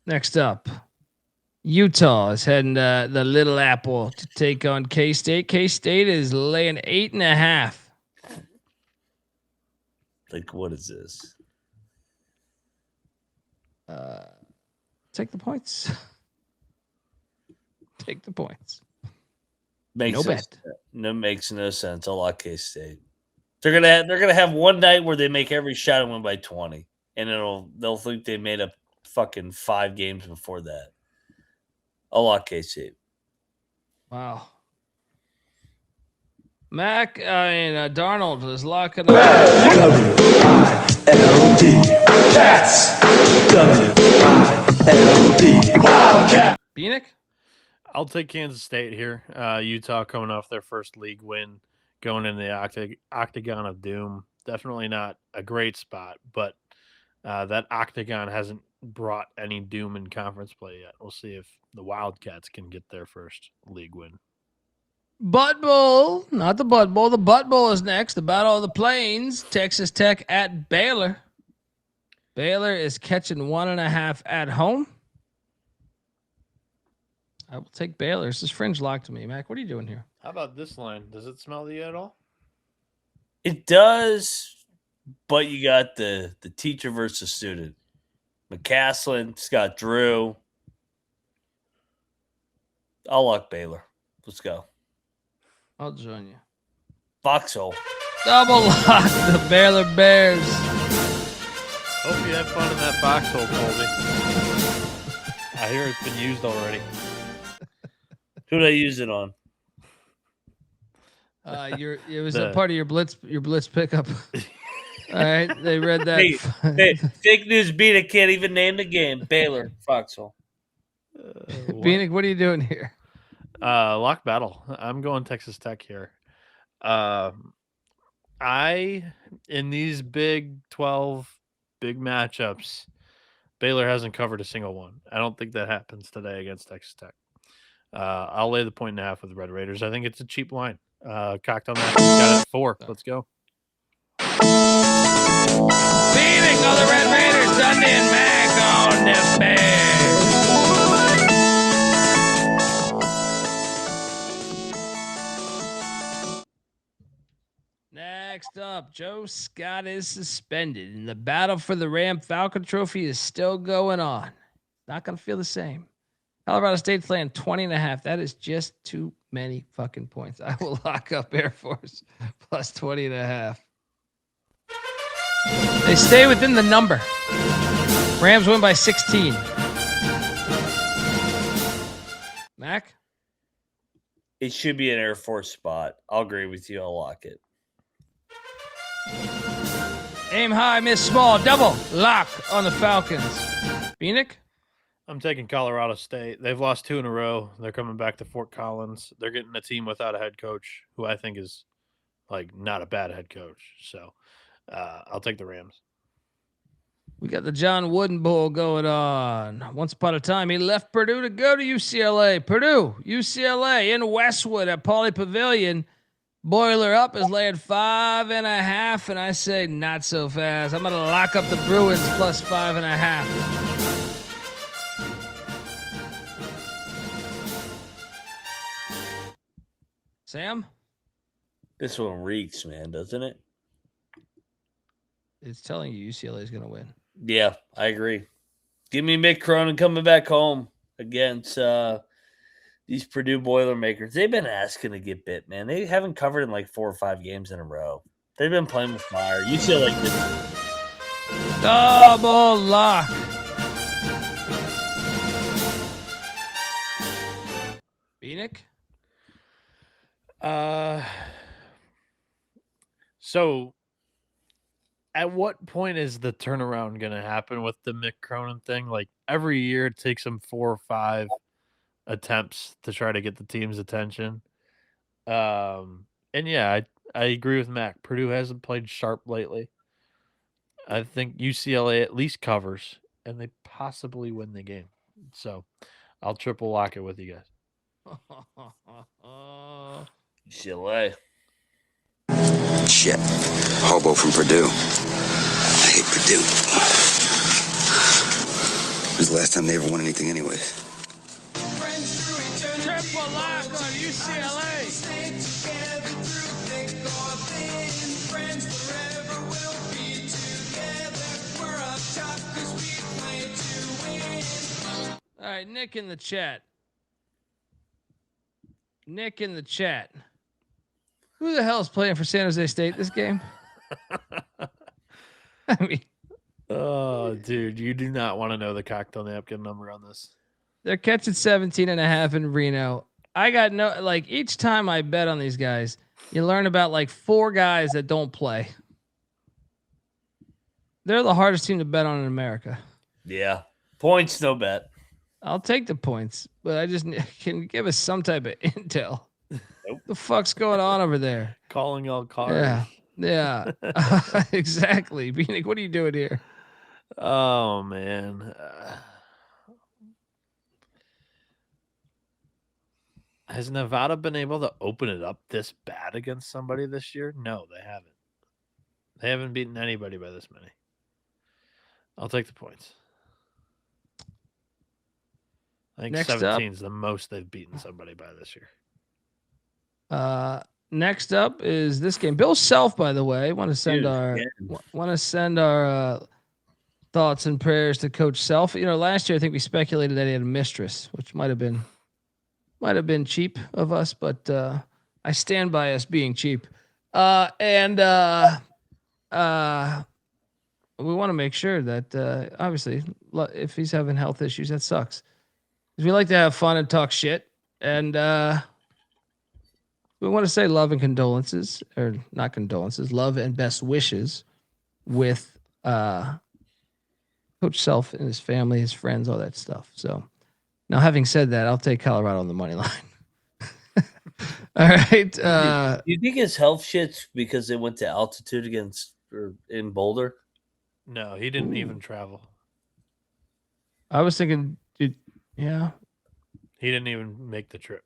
A: Next up, Utah is heading to the Little Apple to take on K-State. K-State is laying 8.5.
B: Like, what is this?
A: Take the points. Take the points.
B: Makes no sense. I'll lock K-State. They're gonna have one night where they make every shot and win by 20, and they'll think they made up fucking 5 games before that. I'll lock K-State.
A: Wow. Darnold is locking up.
D: W-I-L-D. Cats. W-I-L-D. Wildcat.
A: Bieniek?
C: I'll take Kansas State here. Utah coming off their first league win, going in the octagon of doom. Definitely not a great spot, but That octagon hasn't brought any doom in conference play yet. We'll see if the Wildcats can get their first league win.
A: Butt Bowl, not the Butt Bowl. The Butt Bowl is next. The Battle of the Plains. Texas Tech at Baylor. Baylor is catching 1.5 at home. I will take Baylor. This is fringe lock to me. Mac, what are you doing here?
C: How about this line? Does it smell to you at all?
B: It does, but you got the teacher versus student. McCaslin, Scott Drew. I'll lock Baylor. Let's go.
A: I'll join you.
B: Foxhole.
A: Double lock the Baylor Bears.
C: Hope you have fun in that foxhole, Colby. I hear it's been used already.
B: Who did I use it on?
A: It was a part of your blitz pickup. All right, they read that.
B: Hey, fake news beat. I can't even name the game. Baylor, Foxhole.
A: Bieniek, what are you doing here?
C: Lock battle. I'm going Texas Tech here. In these Big 12 big matchups, Baylor hasn't covered a single one. I don't think that happens today against Texas Tech. I'll lay the 1.5 with the Red Raiders. I think it's a cheap line. Cocked on that. Got it at 4. Let's go.
A: Bieniek on the Red Raiders. Dundee and Mac on the Bears. Next up, Joe Scott is suspended, and the battle for the Ram Falcon Trophy is still going on. Not going to feel the same. Colorado State's laying 20.5. That is just too many fucking points. I will lock up Air Force plus 20.5. They stay within the number. Rams win by 16. Mac?
B: It should be an Air Force spot. I'll agree with you. I'll lock it.
A: Aim high, miss small. Double lock on the Falcons. Bieniek?
C: I'm taking Colorado State. They've lost 2 in a row. They're coming back to Fort Collins. They're getting a team without a head coach, who I think is not a bad head coach. So I'll take the Rams.
A: We got the John Wooden Bowl going on. Once upon a time, he left Purdue to go to UCLA. Purdue, UCLA in Westwood at Pauley Pavilion. Boiler up is laying 5.5, and I say not so fast. I'm going to lock up the Bruins plus 5.5. Sam?
B: This one reeks, man, doesn't it?
A: It's telling you UCLA is going to win.
B: Yeah, I agree. Give me Mick Cronin coming back home against these Purdue Boilermakers. They've been asking to get bit, man. They haven't covered in 4 or 5 games in a row. They've been playing with fire. UCLA did.
A: Double lock. Bieniek?
C: So at what point is the turnaround going to happen with the Mick Cronin thing? Every year it takes him 4 or 5 attempts to try to get the team's attention. And yeah, I agree with Mac. Purdue hasn't played sharp lately. I think UCLA at least covers, and they possibly win the game. So I'll triple lock it with you guys.
B: UCLA.
F: Shit. Hobo from Purdue. I hate Purdue. When's the last time they ever won anything anyways?
A: Triple lock on UCLA. All right, Nick in the chat. Nick in the chat. Who the hell is playing for San Jose State this game? I mean,
C: oh, dude, you do not want to know the cocktail napkin number on this.
A: They're catching 17.5 in Reno. I got each time I bet on these guys, you learn about 4 guys that don't play. They're the hardest team to bet on in America.
B: Yeah. Points, no bet.
A: I'll take the points, but I just can give us some type of intel.
B: Nope.
A: The fuck's going on over there?
C: Calling all cars.
A: Yeah. Exactly. Bieniek, what are you doing here?
C: Oh man. Has Nevada been able to open it up this bad against somebody this year? No, they haven't. They haven't beaten anybody by this many. I'll take the points. I think 17 is the most they've beaten somebody by this year.
A: Next up is this game. Bill Self, by the way, want to send our thoughts and prayers to Coach Self. You know, last year I think we speculated that he had a mistress, which might have been cheap of us, but I stand by us being cheap. And we want to make sure that obviously if he's having health issues, that sucks. We like to have fun and talk shit, and we want to say love and condolences, or not condolences, love and best wishes with Coach Self and his family, his friends, all that stuff. So now, having said that, I'll take Colorado on the money line. All right.
B: Do you think his health shit's because they went to altitude in Boulder?
C: No, he didn't even travel.
A: I was thinking, yeah.
C: He didn't even make the trip.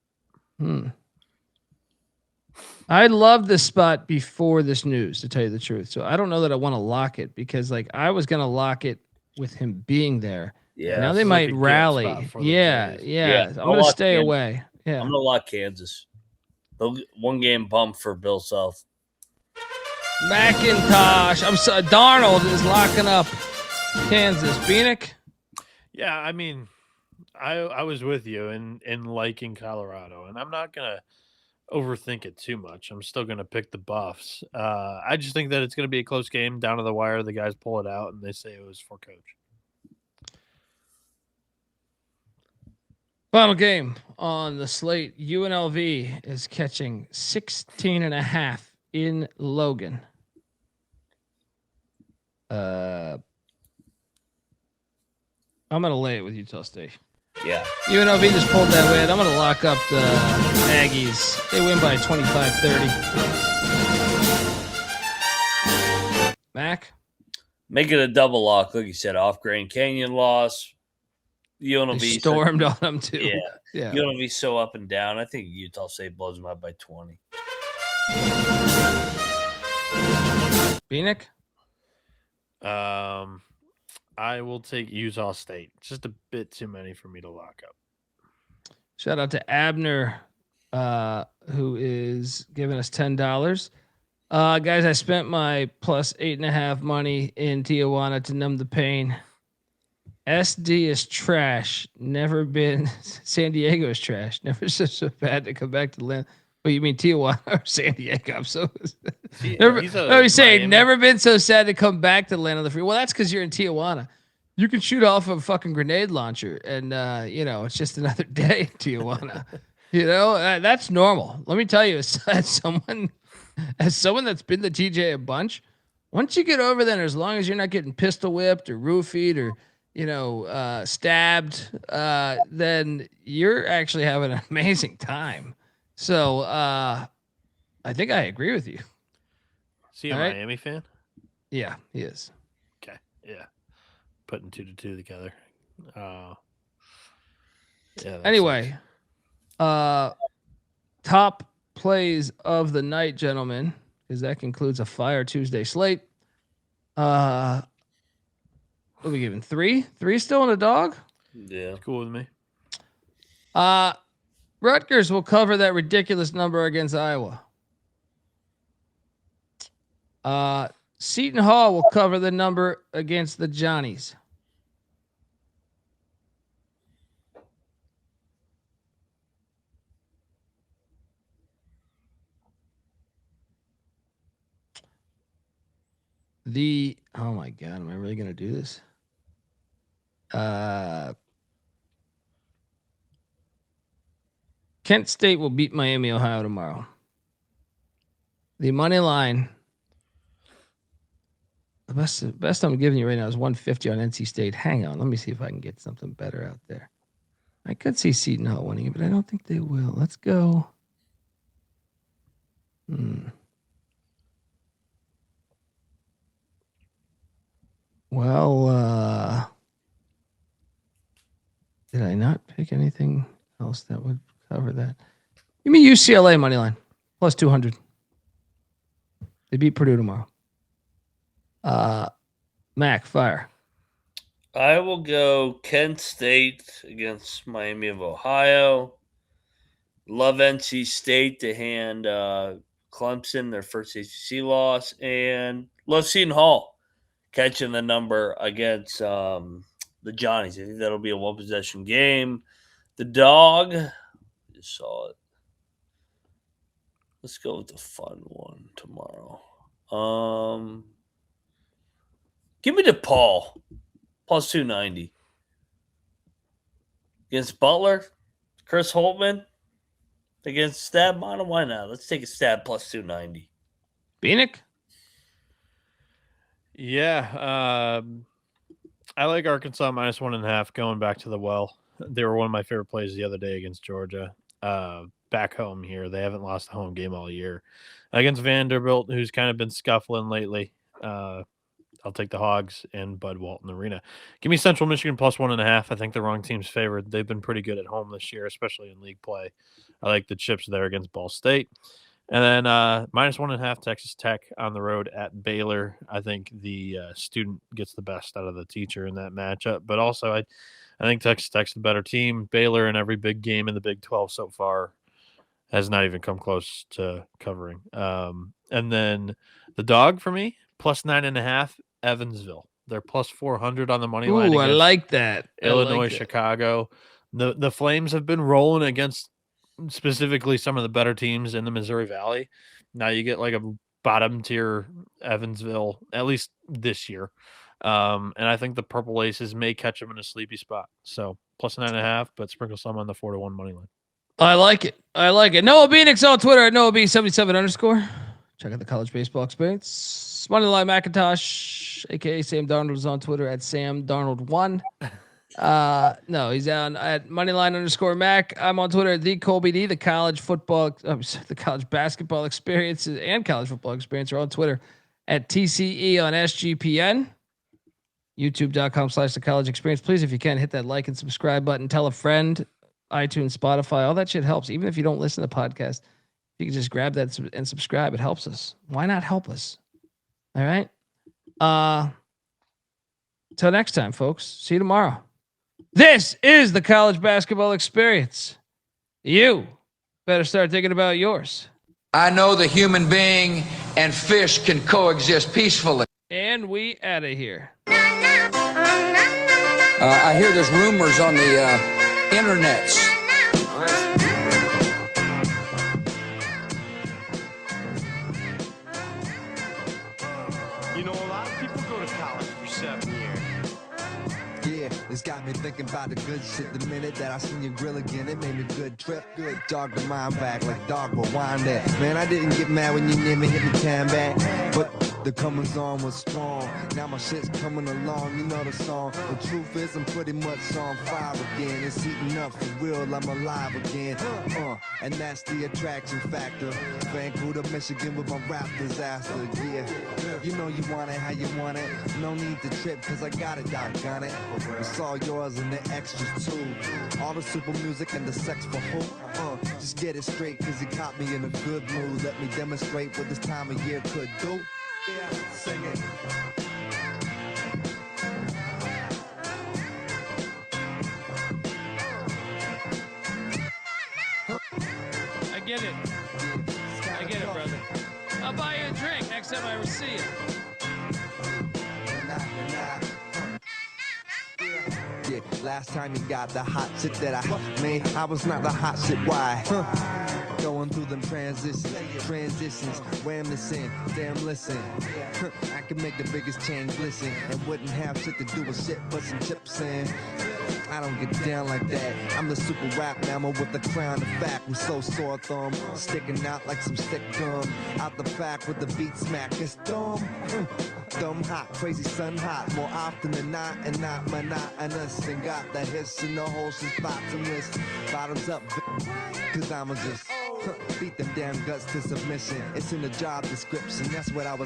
A: I loved this spot before this news, to tell you the truth. So I don't know that I want to lock it because, like, I was going to lock it with him being there.
B: Yeah.
A: Now they might rally. Yeah. I'm going to stay away. Yeah.
B: I'm going to lock Kansas. One game bump for Bill Self.
A: McIntyre. Darnold is locking up Kansas. Bieniek?
C: Yeah, I mean, I was with you in liking Colorado, and I'm not going to overthink it too much. I'm still going to pick the Buffs. I just think that it's going to be a close game down to the wire. The guys pull it out, and they say it was for coach.
A: Final game on the slate. UNLV is catching 16.5 in Logan. I'm going to lay it with Utah State.
B: Yeah.
A: UNLV just pulled that win. I'm going to lock up the Aggies. They win by 25-30. Mac?
B: Make it a double lock. Like you said, off Grand Canyon loss. UNLV
A: They stormed on them too.
B: Yeah. UNLV so up and down. I think Utah State blows them out by 20.
A: Bieniek?
C: I will take Utah State. Just a bit too many for me to lock up.
A: Shout out to Abner, who is giving us $10. Guys, I spent my plus 8.5 money in Tijuana to numb the pain. SD is trash. Never been. San Diego is trash. Never so bad to come back to land. But you mean Tijuana or San Diego? I'm so. Never been so sad to come back to land on the free. Well, that's because you're in Tijuana. You can shoot off a fucking grenade launcher, and it's just another day in Tijuana. That's normal. Let me tell you, as someone that's been to TJ a bunch, once you get over there, as long as you're not getting pistol whipped or roofied or stabbed, then you're actually having an amazing time. So I think I agree with you.
C: Is he a Miami fan?
A: Yeah, he is.
C: Okay. Yeah. Putting 2 to 2 together.
A: Anyway, top plays of the night, gentlemen, because that concludes a Fire Tuesday slate. What are we giving? 3? 3 still in a dog?
B: Yeah.
C: Cool with me.
A: Rutgers will cover that ridiculous number against Iowa. Seton Hall will cover the number against the Johnnies. Oh my God, am I really going to do this? Kent State will beat Miami, Ohio tomorrow. The money line. The best I'm giving you right now is 150 on NC State. Hang on. Let me see if I can get something better out there. I could see Seton Hall winning it, but I don't think they will. Let's go. Well, did I not pick anything else that would cover that? You mean UCLA money line plus 200? They beat Purdue tomorrow. Mac, fire.
B: I will go Kent State against Miami of Ohio. Love NC State to hand Clemson their first ACC loss, and love Seton Hall catching the number against the Johnnies. I think that'll be a one-possession game. The dog, just saw it. Let's go with the fun one tomorrow. Give me DePaul plus 290 against Butler. Chris Holtman against Stab Mono. Why not? Let's take a Stab plus 290.
A: Bieniek?
C: Yeah. I like Arkansas minus 1.5 going back to the well. They were one of my favorite plays the other day against Georgia. Back home here. They haven't lost a home game all year. Against Vanderbilt, who's kind of been scuffling lately. I'll take the Hogs and Bud Walton Arena. Give me Central Michigan plus 1.5. I think the wrong team's favored. They've been pretty good at home this year, especially in league play. I like the chips there against Ball State. And then minus 1.5 Texas Tech on the road at Baylor. I think the student gets the best out of the teacher in that matchup. But also, I think Texas Tech's the better team. Baylor in every big game in the Big 12 so far has not even come close to covering. And then the dog for me, plus 9.5, Evansville. They're plus 400 on the money line.
A: Ooh, I like that.
C: Illinois, Chicago. The Flames have been rolling against specifically some of the better teams in the Missouri Valley. Now you get like a bottom tier Evansville, at least this year. And I think the Purple Aces may catch them in a sleepy spot. So plus 9.5, but sprinkle some on the 4-1 money line.
A: I like it. Noah Bieniek's on Twitter at NoahB77_. Check out the college baseball experience. Moneyline McIntosh, aka Sam Darnold, is on Twitter at SamDarnold1. No, he's on at Moneyline_Mac. I'm on Twitter at the Colby D. The college basketball experience and college football experience are on Twitter at TCE on SGPN. YouTube.com/the college experience. Please, if you can, hit that like and subscribe button. Tell a friend. iTunes, Spotify, all that shit helps. Even if you don't listen to podcasts, you can just grab that and subscribe. It helps us. Why not help us? All right. Till next time, folks. See you tomorrow. This is the college basketball experience. You better start thinking about yours.
M: I know the human being and fish can coexist peacefully.
A: And we out of here.
M: I hear there's rumors on the internets.
N: You know, a lot of people go to college for 7 years.
O: Yeah, it's got me thinking about the good shit. The minute that I seen your grill again, it made me good trip. Good dog the mind back like dog will wind that. Man, I didn't get mad when you never hit me time back. But the comings on was strong. Now my shit's coming along, you know the song. The truth is I'm pretty much on fire again. It's heating up for real, I'm alive again. And that's the attraction factor. Vancouver, Michigan with my rap disaster. Yeah, you know you want it how you want it. No need to trip cause I got it, doggone it. It's all yours and the extras too. All the super music and the sex for who? Just get it straight cause you caught me in a good mood. Let me demonstrate what this time of year could do. Yeah, sing it.
A: I get it. I get it, brother. I'll buy you a drink next time I ever see you.
O: Yeah, last time you got the hot shit that I made, I was not the hot shit. Why? Going through them transitions, wham this in, damn listen. I can make the biggest change, listen, and wouldn't have shit to do with shit but some chips in. I don't get down like that. I'm the super rap mammal with the crown of fact. I'm so sore thumb, sticking out like some stick gum. Out the back with the beat smack. It's dumb, dumb hot, crazy sun hot. More often than not, and not monotonous. And got the hiss in the holes and spots and wrists. Bottoms up, cause I'ma just beat them damn guts to submission. It's in the job description. That's what I was.